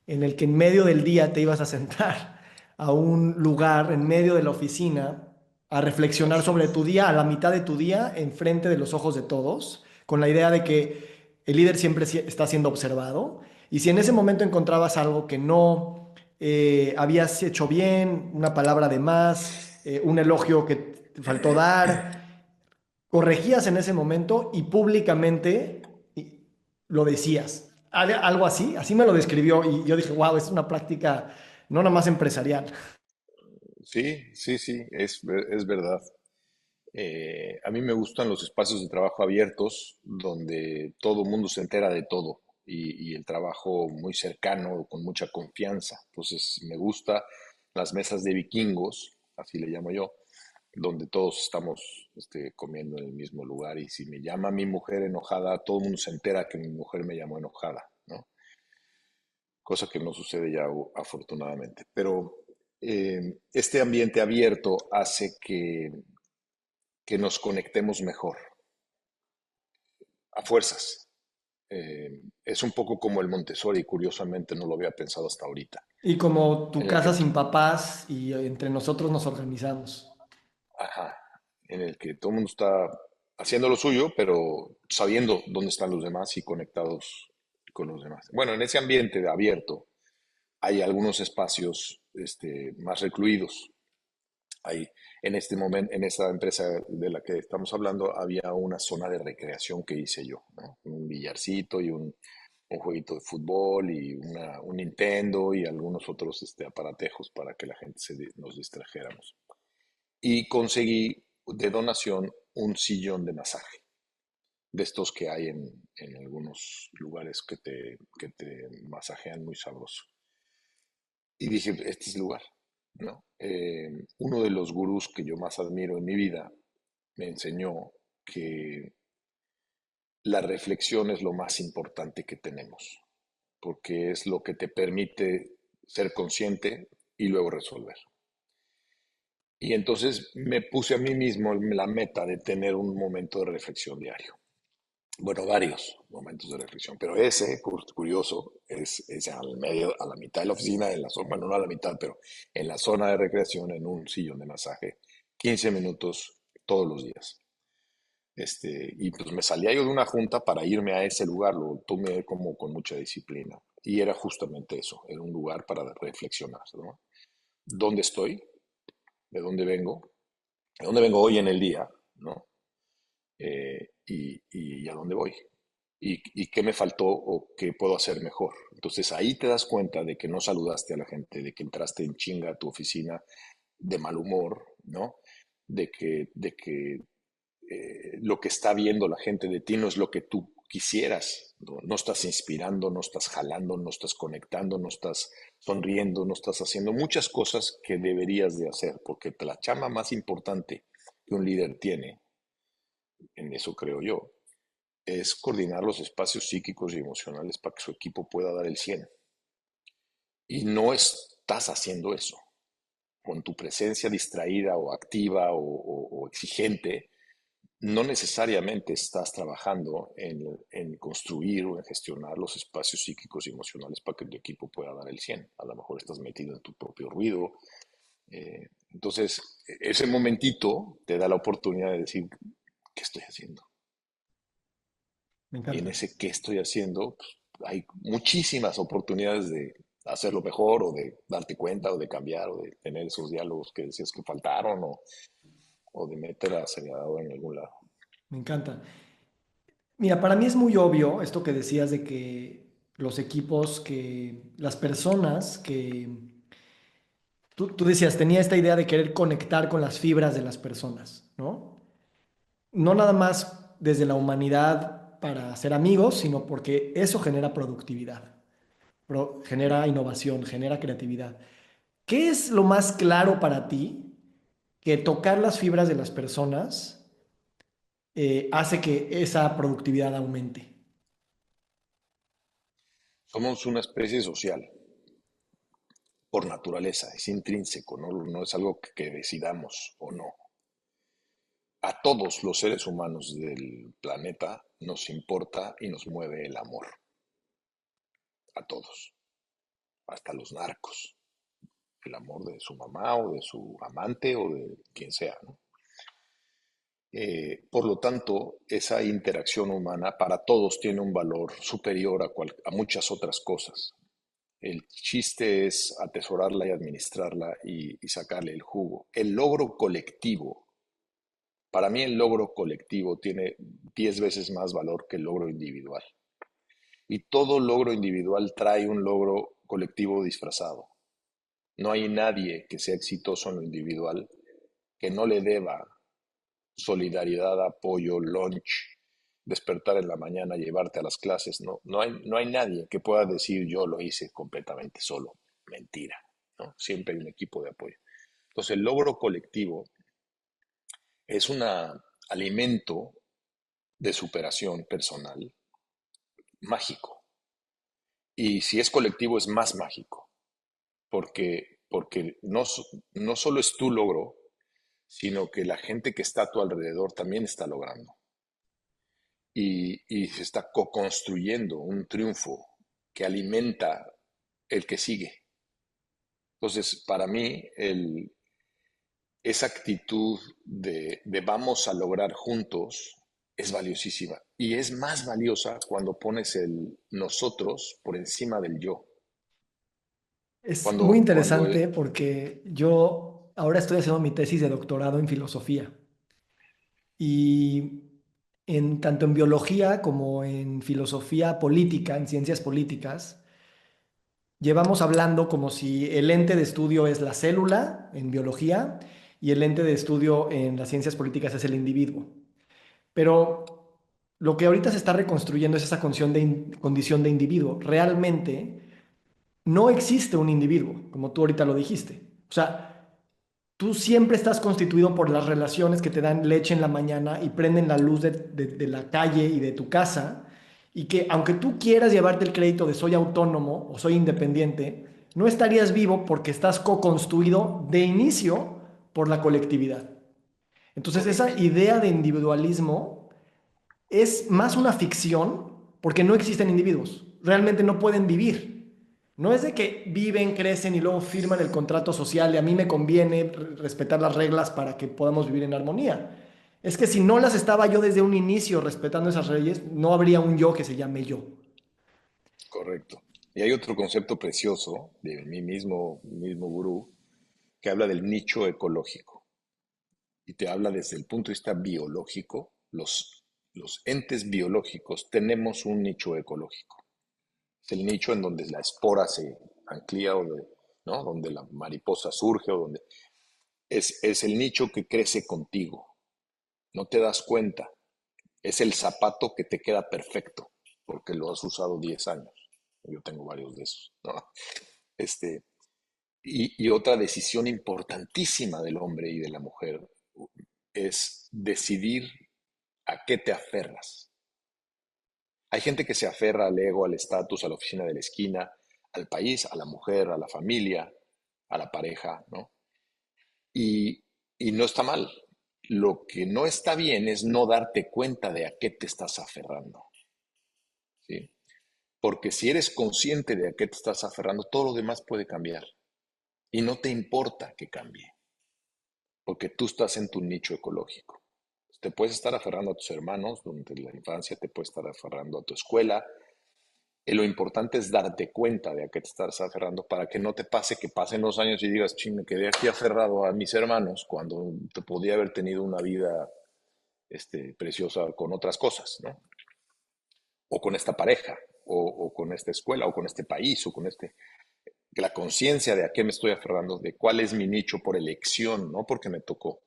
Speaker 1: en el que en medio del día te ibas a sentar a un lugar en medio de la oficina a reflexionar sobre tu día, a la mitad de tu día, enfrente de los ojos de todos, con la idea de que el líder siempre está siendo observado y si en ese momento encontrabas algo que no habías hecho bien, una palabra de más, un elogio que te faltó dar, corregías en ese momento y públicamente lo decías. Algo así, así me lo describió y yo dije, wow, es una práctica no nada más empresarial.
Speaker 2: Sí, sí, sí, es verdad. A mí me gustan los espacios de trabajo abiertos donde todo el mundo se entera de todo y el trabajo muy cercano, con mucha confianza. Entonces, me gusta las mesas de vikingos, así le llamo yo, donde todos estamos comiendo en el mismo lugar y si me llama mi mujer enojada, todo el mundo se entera que mi mujer me llamó enojada, ¿no? Cosa que no sucede ya afortunadamente. Pero este ambiente abierto hace que nos conectemos mejor, a fuerzas. Es un poco como el Montessori, curiosamente no lo había pensado hasta ahorita,
Speaker 1: Y como tu
Speaker 2: en el que,
Speaker 1: casa sin papás y entre nosotros nos organizamos.
Speaker 2: ajá, en el que todo el mundo está haciendo lo suyo, pero sabiendo dónde están los demás y conectados con los demás. Bueno, en ese ambiente abierto hay algunos espacios más recluidos. Hay, en este momento, en esta empresa de la que estamos hablando, había una zona de recreación que hice yo, ¿no? Un billarcito y un jueguito de fútbol y un Nintendo y algunos otros aparatejos para que la gente nos distrajéramos. Y conseguí de donación un sillón de masaje, de estos que hay en algunos lugares que te masajean muy sabroso. Y dije, este es el lugar, ¿no? Uno de los gurús que yo más admiro en mi vida me enseñó que la reflexión es lo más importante que tenemos, porque es lo que te permite ser consciente y luego resolver. Y entonces me puse a mí mismo la meta de tener un momento de reflexión diario. Bueno, varios momentos de reflexión, pero ese, curioso, es al medio, a la mitad de la oficina, en la zona, bueno, no a la mitad, pero en la zona de recreación, en un sillón de masaje, 15 minutos todos los días. Y pues me salía yo de una junta para irme a ese lugar, lo tomé como con mucha disciplina. Y era justamente eso, era un lugar para reflexionar, ¿no? ¿Dónde estoy? ¿De dónde vengo? ¿De dónde vengo hoy en el día? ¿No? Y a dónde voy y qué me faltó o qué puedo hacer mejor. Entonces ahí te das cuenta de que no saludaste a la gente, de que entraste en chinga a tu oficina de mal humor, ¿no? De que lo que está viendo la gente de ti no es lo que tú quisieras, ¿no? No estás inspirando, no estás jalando, no estás conectando, no estás sonriendo, no estás haciendo muchas cosas que deberías de hacer, porque la chamba más importante que un líder tiene, en eso creo yo, es coordinar los espacios psíquicos y emocionales para que su equipo pueda dar el 100. Y no estás haciendo eso. Con tu presencia distraída o activa o exigente, no necesariamente estás trabajando en construir o en gestionar los espacios psíquicos y emocionales para que tu equipo pueda dar el 100. A lo mejor estás metido en tu propio ruido. Entonces, ese momentito te da la oportunidad de decir, ¿qué estoy haciendo?
Speaker 1: Me
Speaker 2: Y en
Speaker 1: encanta.
Speaker 2: ese qué estoy haciendo, pues, hay muchísimas oportunidades de hacerlo mejor o de darte cuenta o de cambiar o de tener esos diálogos que decías que faltaron o de meter a acelerador en algún lado.
Speaker 1: Me encanta. Mira, para mí es muy obvio esto que decías de que los equipos, que las personas que tú decías, tenía esta idea de querer conectar con las fibras de las personas, ¿no? No nada más desde la humanidad para ser amigos, sino porque eso genera productividad, genera innovación, genera creatividad. ¿Qué es lo más claro para ti que tocar las fibras de las personas hace que esa productividad aumente?
Speaker 2: Somos una especie social por naturaleza, es intrínseco, no es algo que decidamos o no. A todos los seres humanos del planeta nos importa y nos mueve el amor, a todos, hasta los narcos, el amor de su mamá o de su amante o de quien sea, ¿no? Por lo tanto, esa interacción humana para todos tiene un valor superior a muchas otras cosas. El chiste es atesorarla y administrarla y sacarle el jugo. El logro colectivo, para mí el logro colectivo tiene 10 veces más valor que el logro individual. Y todo logro individual trae un logro colectivo disfrazado. No hay nadie que sea exitoso en lo individual que no le deba solidaridad, apoyo, lunch, despertar en la mañana, llevarte a las clases. No hay nadie que pueda decir yo lo hice completamente solo. Mentira, ¿no? Siempre hay un equipo de apoyo. Entonces, el logro colectivo es un alimento de superación personal mágico. Y si es colectivo es más mágico, porque no solo es tu logro, sino que la gente que está a tu alrededor también está logrando. Y se está co-construyendo un triunfo que alimenta el que sigue. Entonces, para mí, esa actitud de vamos a lograr juntos es valiosísima. Y es más valiosa cuando pones el nosotros por encima del yo.
Speaker 1: Es muy
Speaker 2: Cuando
Speaker 1: interesante porque yo ahora estoy haciendo mi tesis de doctorado en filosofía y tanto en biología como en filosofía política, en ciencias políticas, llevamos hablando como si el ente de estudio es la célula en biología y el ente de estudio en las ciencias políticas es el individuo. Pero lo que ahorita se está reconstruyendo es esa condición de individuo. Realmente no existe un individuo, como tú ahorita lo dijiste. O sea, tú siempre estás constituido por las relaciones que te dan leche en la mañana y prenden la luz de la calle y de tu casa, y que aunque tú quieras llevarte el crédito de soy autónomo o soy independiente, no estarías vivo porque estás co-construido de inicio por la colectividad. Entonces, esa
Speaker 2: correcto.
Speaker 1: idea de individualismo es más una ficción porque no existen individuos. Realmente no pueden vivir. No es de que viven, crecen y luego firman el contrato social y a mí me conviene respetar las reglas para que podamos vivir en armonía. Es que si no las estaba yo desde un inicio respetando esas leyes, no habría un yo que se llame yo.
Speaker 2: Correcto. Y hay otro concepto precioso de mi mismo gurú que habla del nicho ecológico y te habla desde el punto de vista biológico. Los entes biológicos tenemos un nicho ecológico. Es el nicho en donde la espora se anclía ¿no? Donde la mariposa surge o donde es el nicho que crece contigo. No te das cuenta. Es el zapato que te queda perfecto porque lo has usado 10 años. Yo tengo varios de esos, ¿no? Este, y otra decisión importantísima del hombre y de la mujer es decidir a qué te aferras. Hay gente que se aferra al ego, al estatus, a la oficina de la esquina, al país, a la mujer, a la familia, a la pareja, ¿no? Y, y no está mal. Lo que no está bien es no darte cuenta de a qué te estás aferrando, ¿sí? Porque si eres consciente de a qué te estás aferrando, todo lo demás puede cambiar. Y no te importa que cambie, porque tú estás en tu nicho ecológico. Te puedes estar aferrando a tus hermanos durante la infancia, te puedes estar aferrando a tu escuela. Lo importante es darte cuenta de a qué te estás aferrando para que no te pase que pasen los años y digas, ching, me quedé aquí aferrado a mis hermanos cuando te podía haber tenido una vida preciosa con otras cosas, ¿no? O con esta pareja, o con esta escuela, o con este país, o con la conciencia de a qué me estoy aferrando, de cuál es mi nicho por elección, no porque me tocó.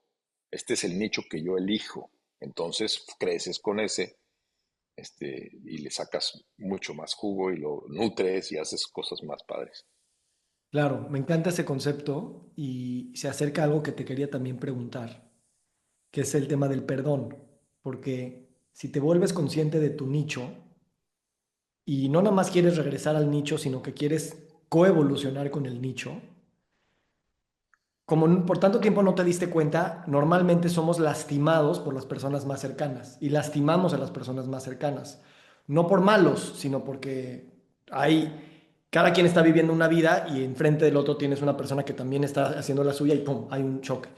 Speaker 2: Este es el nicho que yo elijo. Entonces creces con ese y le sacas mucho más jugo y lo nutres y haces cosas más padres.
Speaker 1: Claro, me encanta ese concepto y se acerca a algo que te quería también preguntar, que es el tema del perdón, porque si te vuelves consciente de tu nicho, y no nada más quieres regresar al nicho, sino que quieres coevolucionar con el nicho, como por tanto tiempo no te diste cuenta, normalmente somos lastimados por las personas más cercanas y lastimamos a las personas más cercanas, no por malos, sino porque cada quien está viviendo una vida y enfrente del otro tienes una persona que también está haciendo la suya y ¡pum!, hay un choque.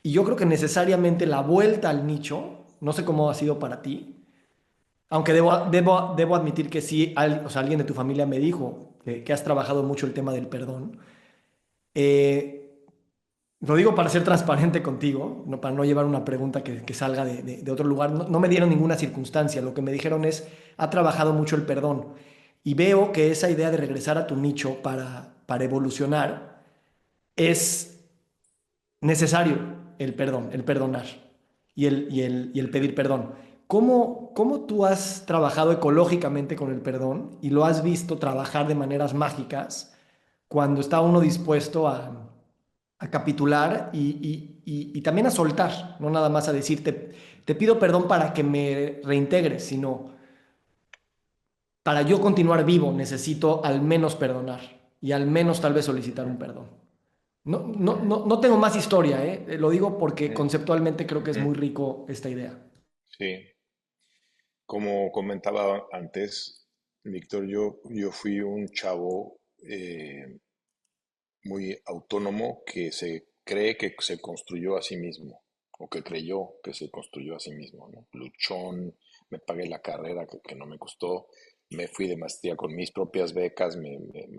Speaker 1: Y yo creo que necesariamente la vuelta al nicho, no sé cómo ha sido para ti, aunque debo admitir que sí, o sea, alguien de tu familia me dijo que has trabajado mucho el tema del perdón. Eh, lo digo para ser transparente contigo, no, para no llevar una pregunta que salga de otro lugar. No, no me dieron ninguna circunstancia. Lo que me dijeron es, ha trabajado mucho el perdón. Y veo que esa idea de regresar a tu nicho para evolucionar es necesario el perdón, el perdonar y el pedir perdón. ¿Cómo tú has trabajado ecológicamente con el perdón y lo has visto trabajar de maneras mágicas cuando está uno dispuesto a capitular y también a soltar, no nada más a decirte, te pido perdón para que me reintegres, sino para yo continuar vivo necesito al menos perdonar y al menos tal vez solicitar un perdón? No tengo más historia, ¿eh? Lo digo porque
Speaker 2: Mm,
Speaker 1: conceptualmente creo que es
Speaker 2: ujú.
Speaker 1: muy rico esta idea.
Speaker 2: Sí, como comentaba antes, Víctor, yo fui un chavo muy autónomo que se cree que se construyó a sí mismo, o que creyó que se construyó a sí mismo, ¿no? Luchón, me pagué la carrera que no me costó, me fui de maestría con mis propias becas,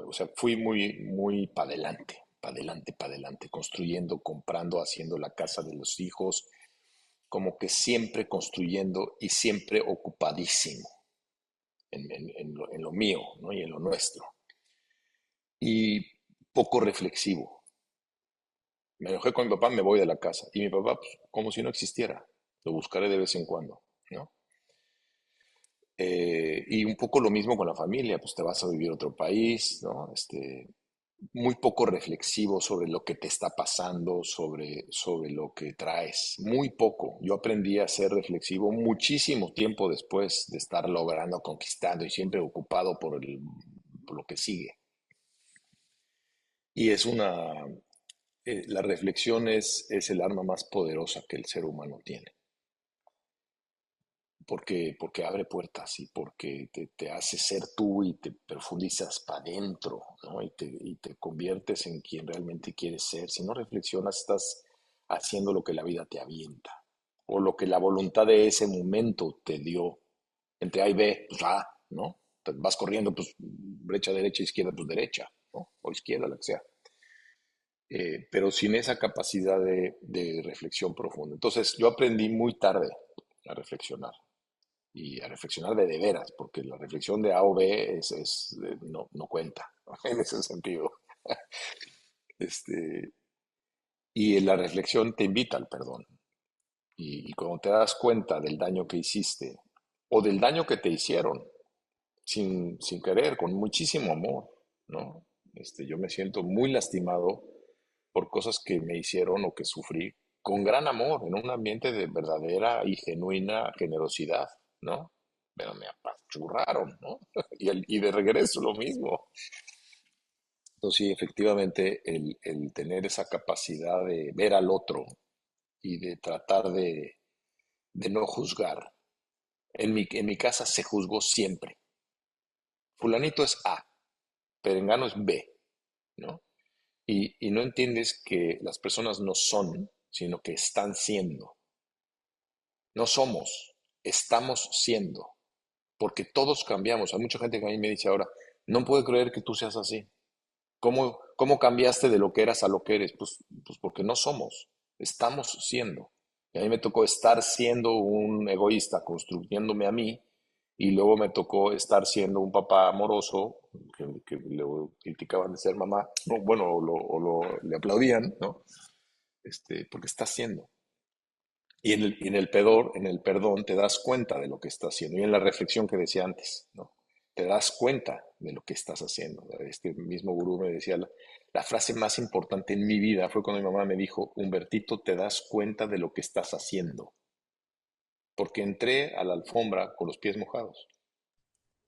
Speaker 2: o sea, fui muy para adelante, para adelante, construyendo, comprando, haciendo la casa de los hijos, como que siempre construyendo y siempre ocupadísimo en lo mío, ¿no? Y en lo nuestro. Y poco reflexivo. Me enojé con mi papá, me voy de la casa. Y mi papá, pues, como si no existiera. Lo buscaré de vez en cuando, ¿no? Y un poco lo mismo con la familia, pues te vas a vivir a otro país, ¿no? Muy poco reflexivo sobre lo que te está pasando, sobre lo que traes. Muy poco. Yo aprendí a ser reflexivo muchísimo tiempo después de estar logrando, conquistando y siempre ocupado por lo que sigue. Y la reflexión es el arma más poderosa que el ser humano tiene, porque abre puertas y porque te hace ser tú y te profundizas para adentro, ¿no? Y te conviertes en quien realmente quieres ser. Si no reflexionas, estás haciendo lo que la vida te avienta o lo que la voluntad de ese momento te dio. Entre A y B, pues A, ¿no? Te vas corriendo, pues brecha derecha, izquierda, pues derecha, ¿no? O izquierda, la que sea. Pero sin esa capacidad de reflexión profunda. Entonces, yo aprendí muy tarde a reflexionar y a reflexionar de veras, porque la reflexión de A o B no cuenta en ese sentido. Este, y la reflexión te invita al perdón. Y cuando te das cuenta del daño que hiciste o del daño que te hicieron sin querer, con muchísimo amor, ¿no? Yo me siento muy lastimado por cosas que me hicieron o que sufrí con gran amor, en un ambiente de verdadera y genuina generosidad, ¿no? Pero me apachurraron, ¿no? Y de regreso lo mismo. Entonces, sí, efectivamente, el tener esa capacidad de ver al otro y de tratar de no juzgar. En mi casa se juzgó siempre. Fulanito es A, Perengano es B, ¿no? Y no entiendes que las personas no son, sino que están siendo. No somos, estamos siendo, porque todos cambiamos. Hay mucha gente que a mí me dice ahora, no puedo creer que tú seas así. ¿Cómo cambiaste de lo que eras a lo que eres? Pues porque no somos, estamos siendo. Y a mí me tocó estar siendo un egoísta, construyéndome a mí, y luego me tocó estar siendo un papá amoroso, que le criticaban de ser mamá, no, bueno, le aplaudían, ¿no? Porque está siendo. Y en el perdón te das cuenta de lo que estás haciendo. Y en la reflexión que decía antes, ¿no? Te das cuenta de lo que estás haciendo. Este mismo gurú me decía, la frase más importante en mi vida fue cuando mi mamá me dijo, Humbertito, te das cuenta de lo que estás haciendo. Porque entré a la alfombra con los pies mojados.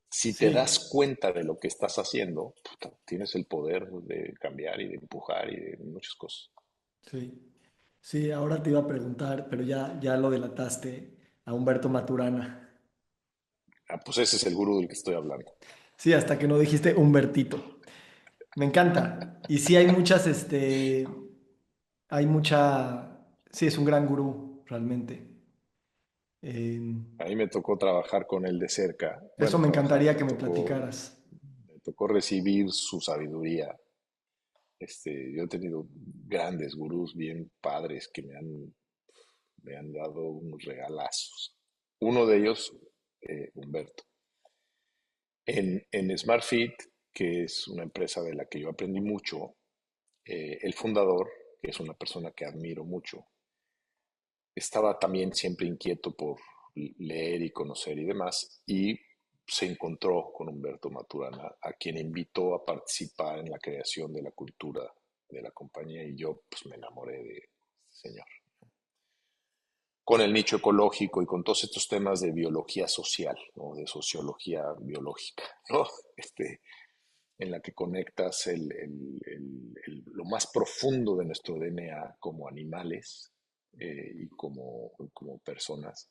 Speaker 2: Si te
Speaker 1: Sí,
Speaker 2: das cuenta de lo que estás haciendo, puta, tienes el poder de cambiar y de empujar y de muchas cosas.
Speaker 1: sí. Sí, ahora te iba a preguntar, pero ya lo delataste a Humberto Maturana.
Speaker 2: Ah, pues ese es el gurú del que estoy hablando.
Speaker 1: Sí, hasta que no dijiste Humbertito. Me encanta. Y sí hay muchas, hay mucha Sí, es un gran gurú, realmente. Eh,
Speaker 2: A mí me tocó trabajar con él de cerca.
Speaker 1: Eso
Speaker 2: Bueno,
Speaker 1: me
Speaker 2: trabajar,
Speaker 1: encantaría que me platicaras.
Speaker 2: me tocó recibir su sabiduría. Yo he tenido grandes gurús bien padres que me han dado unos regalazos. Uno de ellos, Humberto. En SmartFit, que es una empresa de la que yo aprendí mucho, el fundador, que es una persona que admiro mucho, estaba también siempre inquieto por leer y conocer y demás, y se encontró con Humberto Maturana, a quien invitó a participar en la creación de la cultura de la compañía, y yo pues me enamoré de este señor. Con el nicho ecológico y con todos estos temas de biología social, ¿no? De sociología biológica, ¿no? Este, en la que conectas lo más profundo de nuestro DNA como animales y como personas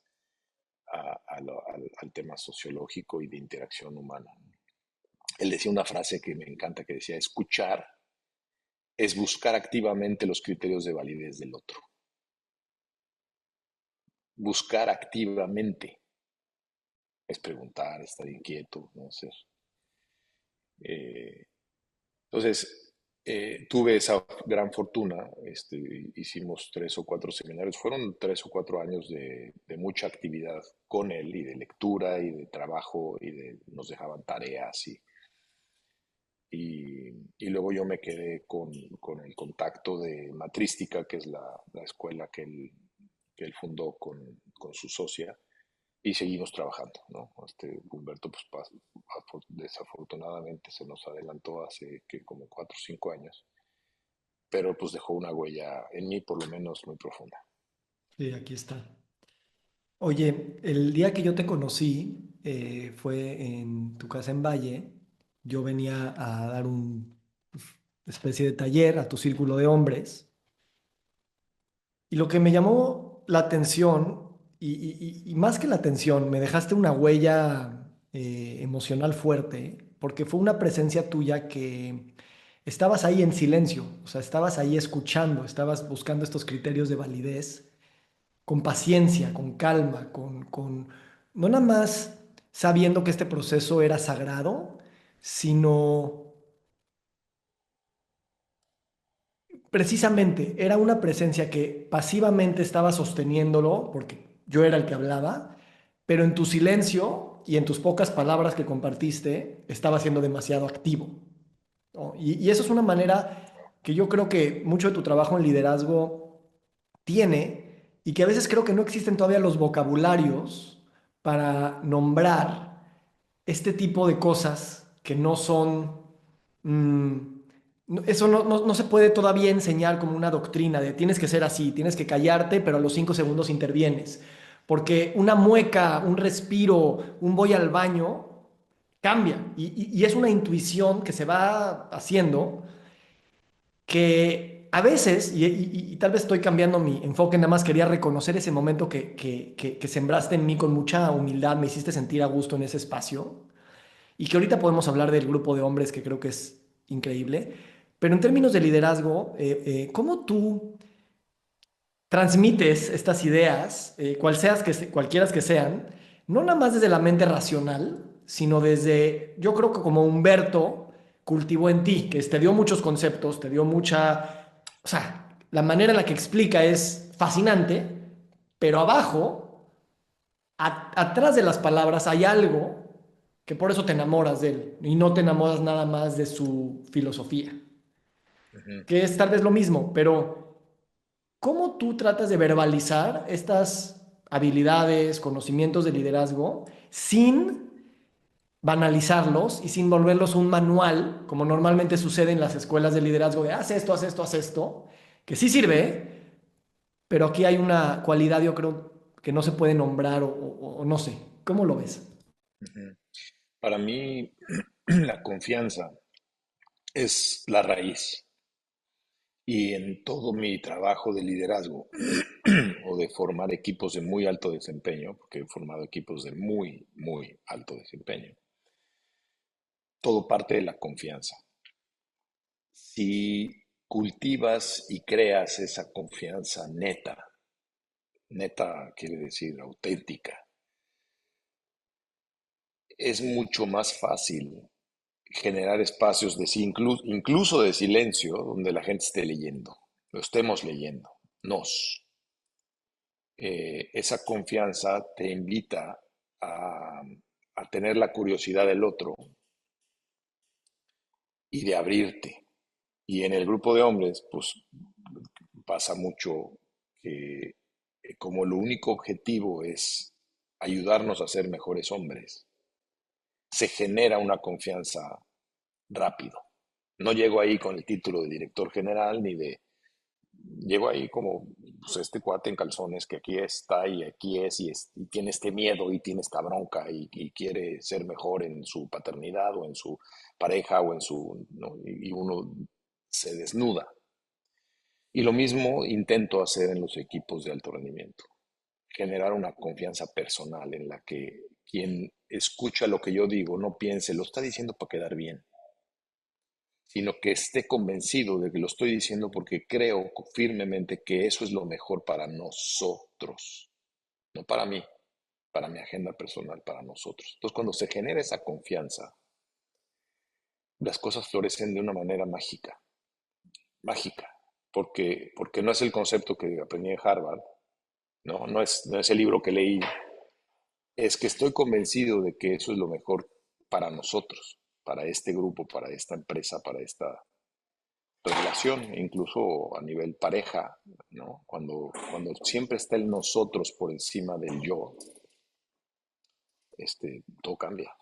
Speaker 2: al tema sociológico y de interacción humana. Él decía una frase que me encanta, que decía, escuchar es buscar activamente los criterios de validez del otro. Buscar activamente es preguntar, estar inquieto, no ser. Eh, Entonces, tuve esa gran fortuna, hicimos 3 o 4 seminarios, fueron 3 o 4 años de mucha actividad con él y de lectura y de trabajo nos dejaban tareas y luego yo me quedé con el contacto de Matrística, que es la escuela que él fundó con su socia y seguimos trabajando, ¿no? Humberto, pues desafortunadamente se nos adelantó hace que como 4 o 5 años, pero pues dejó una huella en mí por lo menos muy profunda.
Speaker 1: Sí, aquí está. Oye, el día que yo te conocí fue en tu casa en Valle. Yo venía a dar un especie de taller a tu círculo de hombres. Y lo que me llamó la atención, y más que la atención, me dejaste una huella emocional fuerte, porque fue una presencia tuya que estabas ahí en silencio, o sea, estabas ahí escuchando, estabas buscando estos criterios de validez, con paciencia, con calma, no nada más sabiendo que este proceso era sagrado, sino precisamente era una presencia que pasivamente estaba sosteniéndolo, porque yo era el que hablaba, pero en tu silencio y en tus pocas palabras que compartiste, estaba siendo demasiado activo, ¿no? Y eso es una manera que yo creo que mucho de tu trabajo en liderazgo tiene y que a veces creo que no existen todavía los vocabularios para nombrar este tipo de cosas que no son... eso no se puede todavía enseñar como una doctrina de tienes que ser así, tienes que callarte, pero a los 5 segundos intervienes. Porque una mueca, un respiro, un voy al baño, cambia. Y es una intuición que se va haciendo que a veces, y tal vez estoy cambiando mi enfoque, nada más quería reconocer ese momento que sembraste en mí con mucha humildad, me hiciste sentir a gusto en ese espacio y que ahorita podemos hablar del grupo de hombres que creo que es increíble, pero en términos de liderazgo, ¿cómo tú transmites estas ideas, cualquiera que sean, no nada más desde la mente racional, sino desde, yo creo que como Humberto cultivó en ti, que te dio muchos conceptos, te dio mucha, o sea, la manera en la que explica es fascinante, pero abajo, atrás de las palabras hay algo que por eso te enamoras de él y no te enamoras nada más de su filosofía,
Speaker 2: Ujú.
Speaker 1: que es tal vez lo mismo, pero ¿cómo tú tratas de verbalizar estas habilidades, conocimientos de liderazgo sin banalizarlos y sin volverlos un manual, como normalmente sucede en las escuelas de liderazgo de haz esto, haz esto, haz esto, que sí sirve, pero aquí hay una cualidad, yo creo, que no se puede nombrar o no sé. ¿Cómo lo ves?
Speaker 2: Ujú. Para mí, la confianza es la raíz. Y en todo mi trabajo de liderazgo o de formar equipos de muy alto desempeño, porque he formado equipos de muy, muy alto desempeño, todo parte de la confianza. Si cultivas y creas esa confianza neta neta quiere decir auténtica, es mucho más fácil generar espacios de incluso de silencio donde la gente esté leyendo, lo estemos leyendo, nos. Esa confianza te invita a, a tener la curiosidad del otro y de abrirte. Y en el grupo de hombres, pues pasa mucho que como lo único objetivo es ayudarnos a ser mejores hombres, se genera una confianza rápido. No llego ahí con el título de director general ni de... Llego ahí como pues, este cuate en calzones que aquí está y aquí y tiene este miedo y tiene esta bronca y quiere ser mejor en su paternidad o en su pareja o en su... ¿no? Y uno se desnuda. Y lo mismo intento hacer en los equipos de alto rendimiento, generar una confianza personal en la que quien escucha lo que yo digo no piense, lo está diciendo para quedar bien, sino que esté convencido de que lo estoy diciendo porque creo firmemente que eso es lo mejor para nosotros, no para mí, para mi agenda personal, para nosotros. Entonces, cuando se genera esa confianza, las cosas florecen de una manera mágica, mágica, porque no es el concepto que aprendí en Harvard, no es el libro que leí, es que estoy convencido de que eso es lo mejor para nosotros, para este grupo, para esta empresa, para esta relación, incluso a nivel pareja, ¿no? Cuando siempre está el nosotros por encima del yo, todo cambia.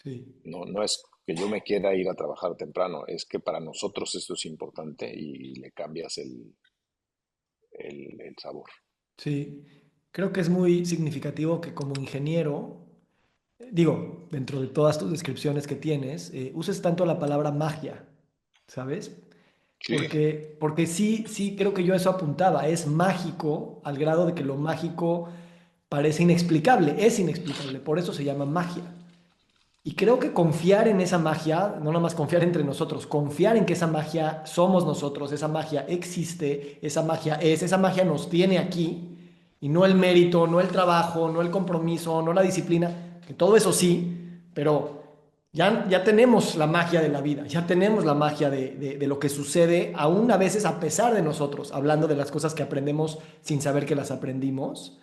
Speaker 1: Sí.
Speaker 2: No es que yo me quiera ir a trabajar temprano, es que para nosotros esto es importante y le cambias el sabor.
Speaker 1: Sí, creo que es muy significativo que como ingeniero, digo, dentro de todas tus descripciones que tienes, uses tanto la palabra magia, ¿sabes?
Speaker 2: Sí,
Speaker 1: Porque sí, sí, creo que yo eso apuntaba, es mágico al grado de que lo mágico parece inexplicable, es inexplicable, por eso se llama magia. Y creo que confiar en esa magia, no nada más confiar entre nosotros, confiar en que esa magia somos nosotros, esa magia existe, esa magia es, esa magia nos tiene aquí, y no el mérito, no el trabajo, no el compromiso, no la disciplina, que todo eso sí, pero ya tenemos la magia de la vida, ya tenemos la magia de lo que sucede, aún a veces a pesar de nosotros, hablando de las cosas que aprendemos sin saber que las aprendimos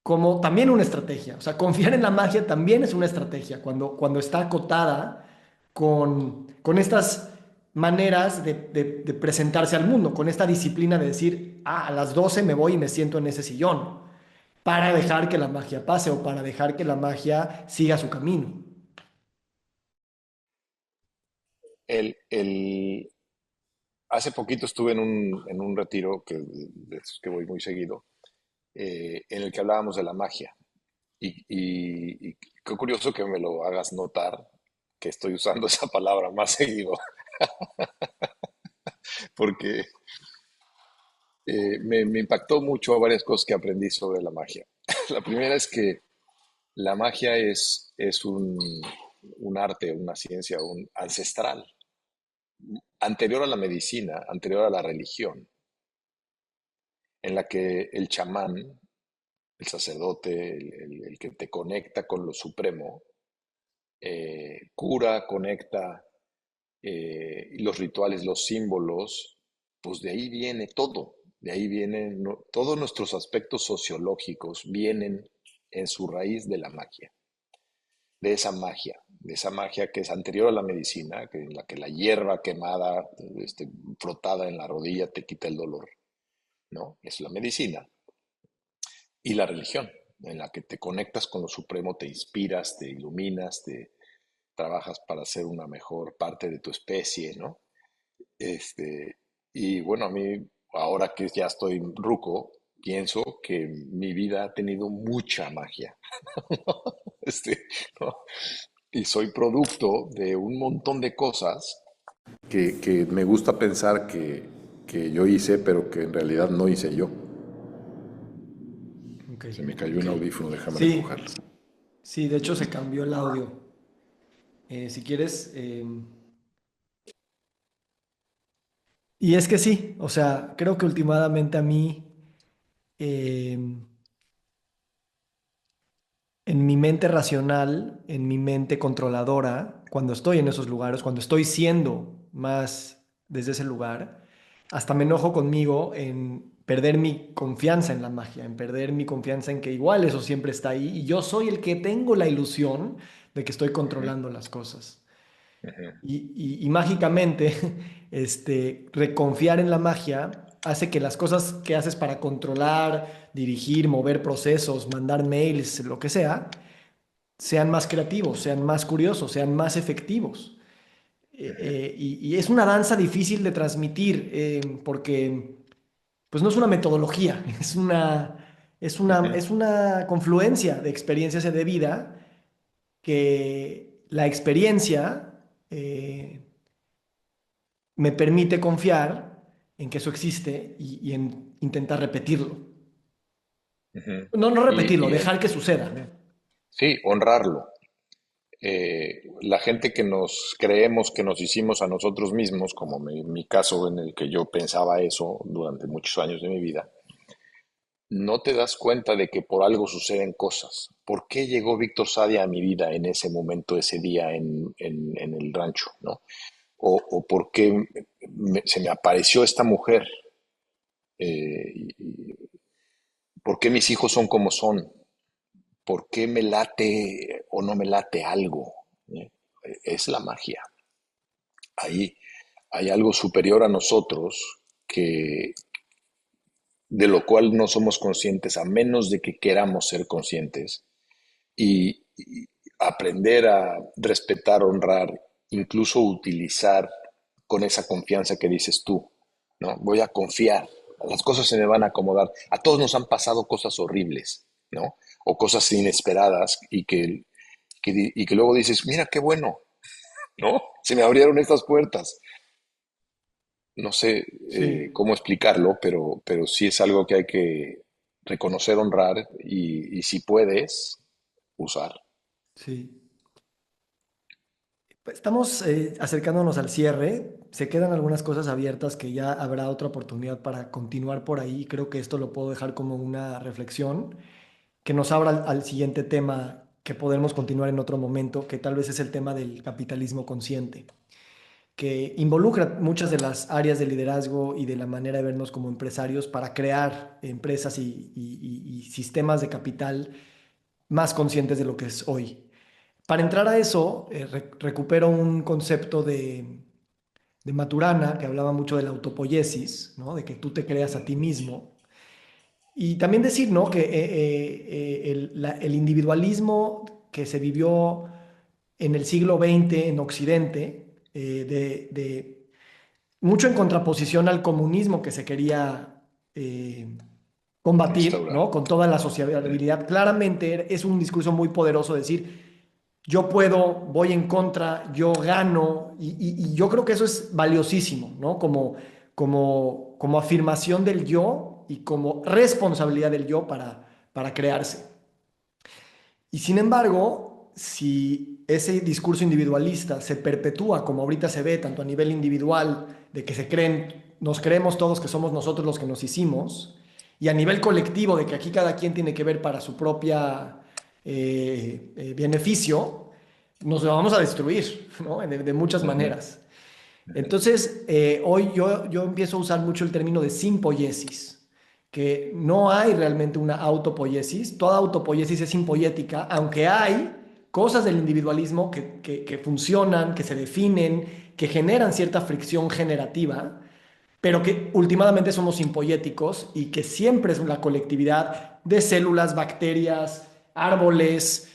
Speaker 1: como también una estrategia. O sea, confiar en la magia también es una estrategia cuando está acotada con estas maneras de presentarse al mundo, con esta disciplina de decir, ah, a las 12 me voy y me siento en ese sillón, para dejar que la magia pase o para dejar que la magia siga su camino.
Speaker 2: el, hace poquito estuve en un retiro de esos que voy muy seguido, en el que hablábamos de la magia. Y qué curioso que me lo hagas notar que estoy usando esa palabra más seguido, porque me impactó mucho varias cosas que aprendí sobre la magia. La primera es que la magia es un arte, una ciencia, un ancestral, anterior a la medicina, anterior a la religión, en la que el chamán, el sacerdote, el que te conecta con lo supremo, cura, conecta, y los rituales, los símbolos, pues de ahí viene todo, de ahí vienen todos nuestros aspectos sociológicos vienen en su raíz de la magia, de esa magia que es anterior a la medicina, que en la que la hierba quemada, frotada en la rodilla te quita el dolor, ¿no? Es la medicina y la religión, en la que te conectas con lo supremo, te inspiras, te iluminas, te trabajas para ser una mejor parte de tu especie, ¿no? Este, y bueno, a mí, ahora que ya estoy ruco, pienso que mi vida ha tenido mucha magia. Este, ¿no? Y soy producto de un montón de cosas que me gusta pensar que yo hice, pero que en realidad no hice yo.
Speaker 1: Ok.
Speaker 2: Se me cayó un audífono, déjame recogerlo.
Speaker 1: Sí, sí, de hecho se cambió el audio. Si quieres, y es que sí, o sea, creo que últimamente a mí eh, en mi mente racional, en mi mente controladora, cuando estoy en esos lugares, cuando estoy siendo más desde ese lugar, hasta me enojo conmigo en perder mi confianza en la magia, en perder mi confianza en que igual eso siempre está ahí y yo soy el que tengo la ilusión de que estoy
Speaker 2: Ujú,
Speaker 1: controlando las cosas.
Speaker 2: ujú,
Speaker 1: Y mágicamente, reconfiar en la magia hace que las cosas que haces para controlar, dirigir, mover procesos, mandar mails, lo que sea, sean más creativos, sean más curiosos, sean más efectivos.
Speaker 2: ujú,
Speaker 1: Y es una danza difícil de transmitir porque pues no es una metodología,
Speaker 2: ujú,
Speaker 1: es una confluencia de experiencias y de vida que la experiencia me permite confiar en que eso existe y en intentar repetirlo.
Speaker 2: ujú.
Speaker 1: No repetirlo,
Speaker 2: Y,
Speaker 1: dejar que suceda.
Speaker 2: ujú. Sí, honrarlo. La gente que nos creemos que nos hicimos a nosotros mismos, como mi caso en el que yo pensaba eso durante muchos años de mi vida, no te das cuenta de que por algo suceden cosas. ¿Por qué llegó Víctor Sadia a mi vida en ese momento, ese día en el rancho, ¿no? O por qué se me apareció esta mujer, por qué mis hijos son como son, por qué me late o no me late algo. ¿Eh? Es la magia. Ahí hay algo superior a nosotros que, de lo cual no somos conscientes a menos de que queramos ser conscientes y aprender a respetar, honrar, incluso utilizar con esa confianza que dices tú, ¿no? Voy a confiar, las cosas se me van a acomodar. A todos nos han pasado cosas horribles, ¿no? O cosas inesperadas y que luego dices, mira qué bueno, ¿no? Se me abrieron estas puertas. No sé
Speaker 1: Sí,
Speaker 2: cómo explicarlo, pero sí es algo que hay que reconocer, honrar y si puedes, usar.
Speaker 1: sí. Pues estamos acercándonos al cierre. Se quedan algunas cosas abiertas que ya habrá otra oportunidad para continuar por ahí. Creo que esto lo puedo dejar como una reflexión que nos abra al siguiente tema que podremos continuar en otro momento, que tal vez es el tema del capitalismo consciente, que involucra muchas de las áreas de liderazgo y de la manera de vernos como empresarios para crear empresas y sistemas de capital más conscientes de lo que es hoy. Para entrar a eso, recupero un concepto de Maturana que hablaba mucho de la autopoiesis, ¿no? De que tú te creas a ti mismo. Y también decir, ¿no? Que el individualismo que se vivió en el siglo XX en Occidente, mucho en contraposición al comunismo que se quería combatir,
Speaker 2: Instaurar.
Speaker 1: ¿no? Con toda la
Speaker 2: Ujú,
Speaker 1: sociabilidad. Claramente es un discurso muy poderoso decir, yo puedo, voy en contra, yo gano, y yo creo que eso es valiosísimo, ¿no? Como afirmación del yo y como responsabilidad del yo para crearse. Y sin embargo, si ese discurso individualista se perpetúa como ahorita se ve, tanto a nivel individual, de que nos creemos todos que somos nosotros los que nos hicimos, y a nivel colectivo, de que aquí cada quien tiene que ver para su propia beneficio, nos lo vamos a destruir, ¿no? De muchas
Speaker 2: ujú,
Speaker 1: maneras.
Speaker 2: ujú.
Speaker 1: Entonces, hoy yo empiezo a usar mucho el término de simpoiesis, que no hay realmente una autopoiesis, toda autopoiesis es simpoiética, aunque hay cosas del individualismo que funcionan, que se definen, que generan cierta fricción generativa, pero que últimamente somos simpoiéticos y que siempre es la colectividad de células, bacterias, árboles,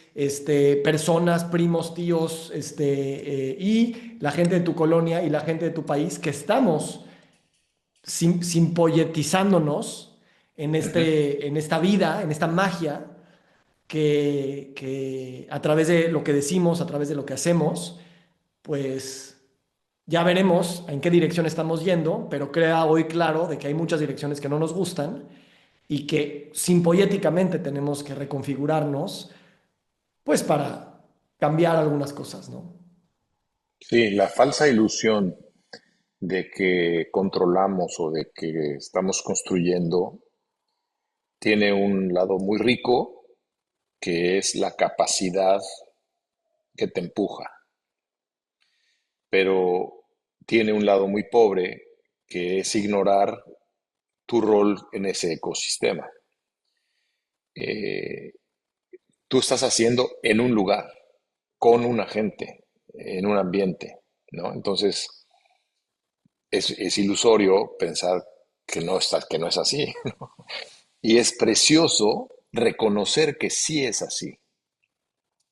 Speaker 1: personas, primos, tíos, y la gente de tu colonia y la gente de tu país que estamos simpoietizándonos
Speaker 2: Ujú.
Speaker 1: en esta vida, en esta magia que a través de lo que decimos, a través de lo que hacemos, pues ya veremos en qué dirección estamos yendo, pero queda hoy claro de que hay muchas direcciones que no nos gustan y que simpoéticamente tenemos que reconfigurarnos, pues para cambiar algunas cosas, ¿no?
Speaker 2: Sí, la falsa ilusión de que controlamos o de que estamos construyendo tiene un lado muy rico, que es la capacidad que te empuja, pero tiene un lado muy pobre, que es ignorar tu rol en ese ecosistema. Eh, Tú estás haciendo en un lugar, con una gente, en un ambiente, ¿no? Entonces, es ilusorio pensar que no es así. Y es precioso reconocer que sí es así,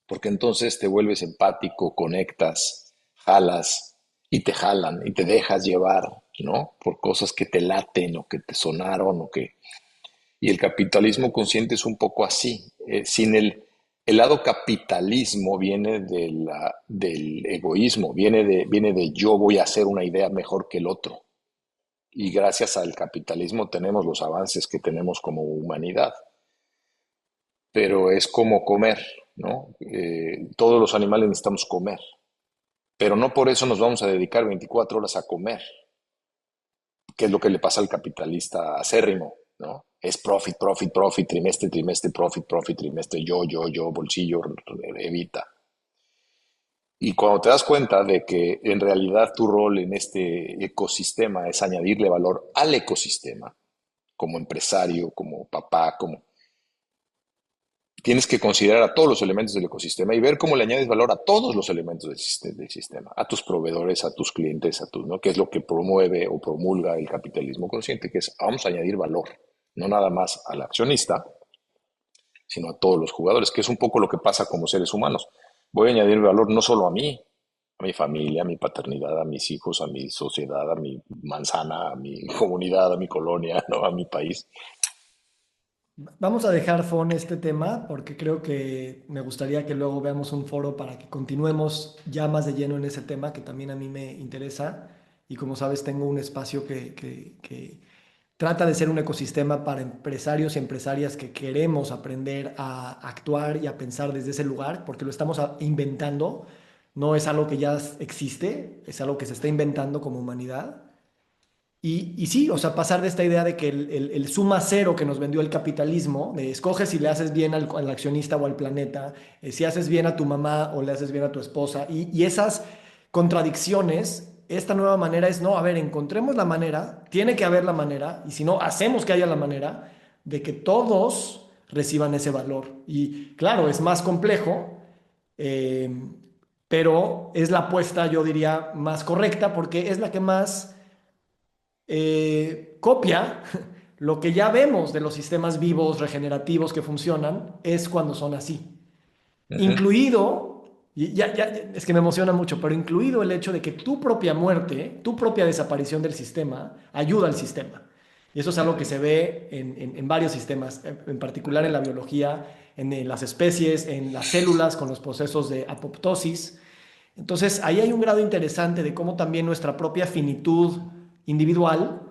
Speaker 2: porque entonces te vuelves empático, conectas, jalas y te jalan y te dejas llevar, ¿no? Por cosas que te laten o que te sonaron o que... Y el capitalismo consciente es un poco así. Sin el lado capitalismo viene del egoísmo, viene de yo voy a hacer una idea mejor que el otro. Y gracias al capitalismo tenemos los avances que tenemos como humanidad. Pero es como comer, ¿no? Todos los animales necesitamos comer, pero no por eso nos vamos a dedicar 24 horas a comer, que es lo que le pasa al capitalista acérrimo, ¿no? Es profit, profit, profit, trimestre, trimestre, profit, profit, trimestre, yo, bolsillo, evita. Y cuando te das cuenta de que en realidad tu rol en este ecosistema es añadirle valor al ecosistema, como empresario, como papá, como tienes que considerar a todos los elementos del ecosistema y ver cómo le añades valor a todos los elementos del sistema, a tus proveedores, a tus clientes, ¿no? Que es lo que promueve o promulga el capitalismo consciente, que es vamos a añadir valor, no nada más al accionista, sino a todos los jugadores, que es un poco lo que pasa como seres humanos. Voy a añadir valor no solo a mi familia, a mi paternidad, a mis hijos, a mi sociedad, a mi manzana, a mi comunidad, a mi colonia, ¿no? A mi país.
Speaker 1: Vamos a dejar, Fon, este tema porque creo que me gustaría que luego veamos un foro para que continuemos ya más de lleno en ese tema que también a mí me interesa. Y como sabes, tengo un espacio que trata de ser un ecosistema para empresarios y empresarias que queremos aprender a actuar y a pensar desde ese lugar, porque lo estamos inventando. No es algo que ya existe, es algo que se está inventando como humanidad. Y sí, o sea, pasar de esta idea de que el suma cero que nos vendió el capitalismo, de escoges si le haces bien al accionista o al planeta, si haces bien a tu mamá o le haces bien a tu esposa, y esas contradicciones, esta nueva manera es, no, a ver, encontremos la manera, tiene que haber la manera, y si no, hacemos que haya la manera de que todos reciban ese valor. Y claro, es más complejo, eh, pero es la apuesta, yo diría, más correcta, porque es la que más copia lo que ya vemos de los sistemas vivos regenerativos que funcionan, es cuando son así.
Speaker 2: Ujú.
Speaker 1: Incluido, y es que me emociona mucho, pero incluido el hecho de que tu propia muerte, tu propia desaparición del sistema, ayuda al sistema. Y eso es algo que
Speaker 2: Ujú.
Speaker 1: se ve en varios sistemas, en particular en la biología, en las especies, en las células con los procesos de apoptosis. Entonces, ahí hay un grado interesante de cómo también nuestra propia finitud individual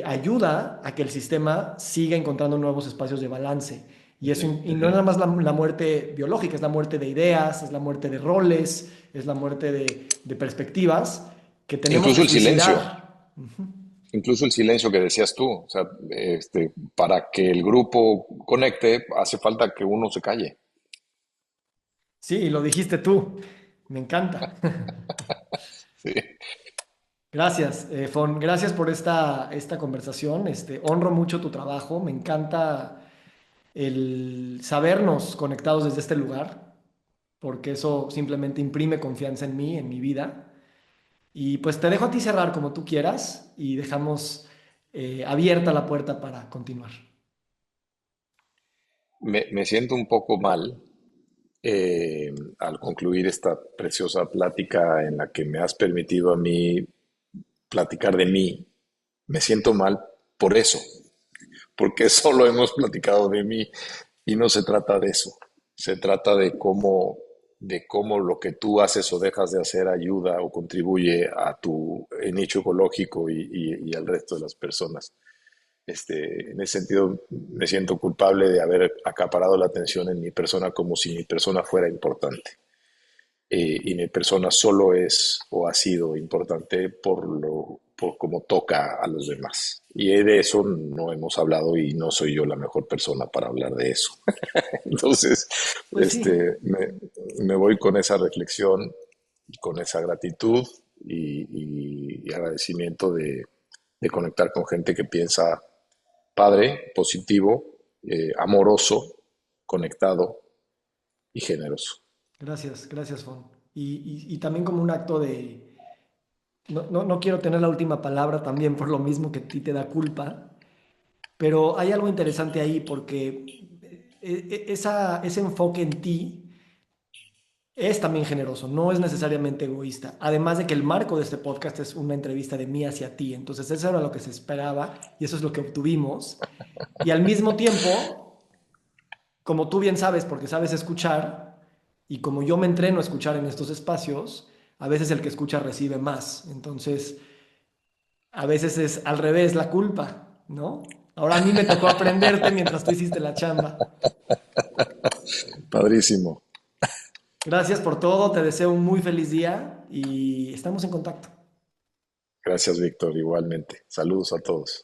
Speaker 1: ayuda a que el sistema siga encontrando nuevos espacios de balance. Y eso,
Speaker 2: Ujú.
Speaker 1: y no
Speaker 2: Ujú.
Speaker 1: es nada más la muerte biológica, es la muerte de ideas, es la muerte de roles, es la muerte de perspectivas que tenemos
Speaker 2: Incluso
Speaker 1: que
Speaker 2: el silencio.
Speaker 1: suicidar.
Speaker 2: Incluso el silencio que decías tú, o sea, para que el grupo conecte, hace falta que uno se calle.
Speaker 1: Sí, lo dijiste tú. Me encanta.
Speaker 2: Sí.
Speaker 1: Gracias, Fon. Gracias por esta conversación. Honro mucho tu trabajo. Me encanta el sabernos conectados desde este lugar, porque eso simplemente imprime confianza en mí, en mi vida. Y pues te dejo a ti cerrar como tú quieras y dejamos abierta la puerta para continuar.
Speaker 2: Me siento un poco mal al concluir esta preciosa plática en la que me has permitido a mí platicar de mí. Me siento mal por eso, porque solo hemos platicado de mí y no se trata de eso. Se trata de cómo lo que tú haces o dejas de hacer ayuda o contribuye a tu nicho ecológico y al resto de las personas. En ese sentido, me siento culpable de haber acaparado la atención en mi persona como si mi persona fuera importante. Y mi persona solo es o ha sido importante por cómo toca a los demás. Y de eso no hemos hablado y no soy yo la mejor persona para hablar de eso. Entonces,
Speaker 1: Pues sí.
Speaker 2: me voy con esa reflexión, con esa gratitud y agradecimiento de conectar con gente que piensa padre, positivo, amoroso, conectado y generoso.
Speaker 1: Gracias, Fon. Y también como un acto de... No quiero tener la última palabra también por lo mismo que a ti te da culpa, pero hay algo interesante ahí porque ese enfoque en ti es también generoso, no es necesariamente egoísta. Además de que el marco de este podcast es una entrevista de mí hacia ti, entonces eso era lo que se esperaba y eso es lo que obtuvimos. Y al mismo tiempo, como tú bien sabes, porque sabes escuchar, y como yo me entreno a escuchar en estos espacios, a veces el que escucha recibe más. Entonces, a veces es al revés la culpa, ¿no? Ahora a mí me tocó aprenderte mientras tú hiciste la chamba.
Speaker 2: Padrísimo.
Speaker 1: Gracias por todo, te deseo un muy feliz día y estamos en contacto.
Speaker 2: Gracias, Víctor, igualmente. Saludos a todos.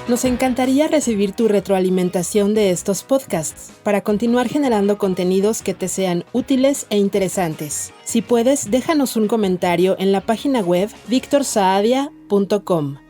Speaker 3: Nos encantaría recibir tu retroalimentación de estos podcasts para continuar generando contenidos que te sean útiles e interesantes. Si puedes, déjanos un comentario en la página web victorsaadia.com.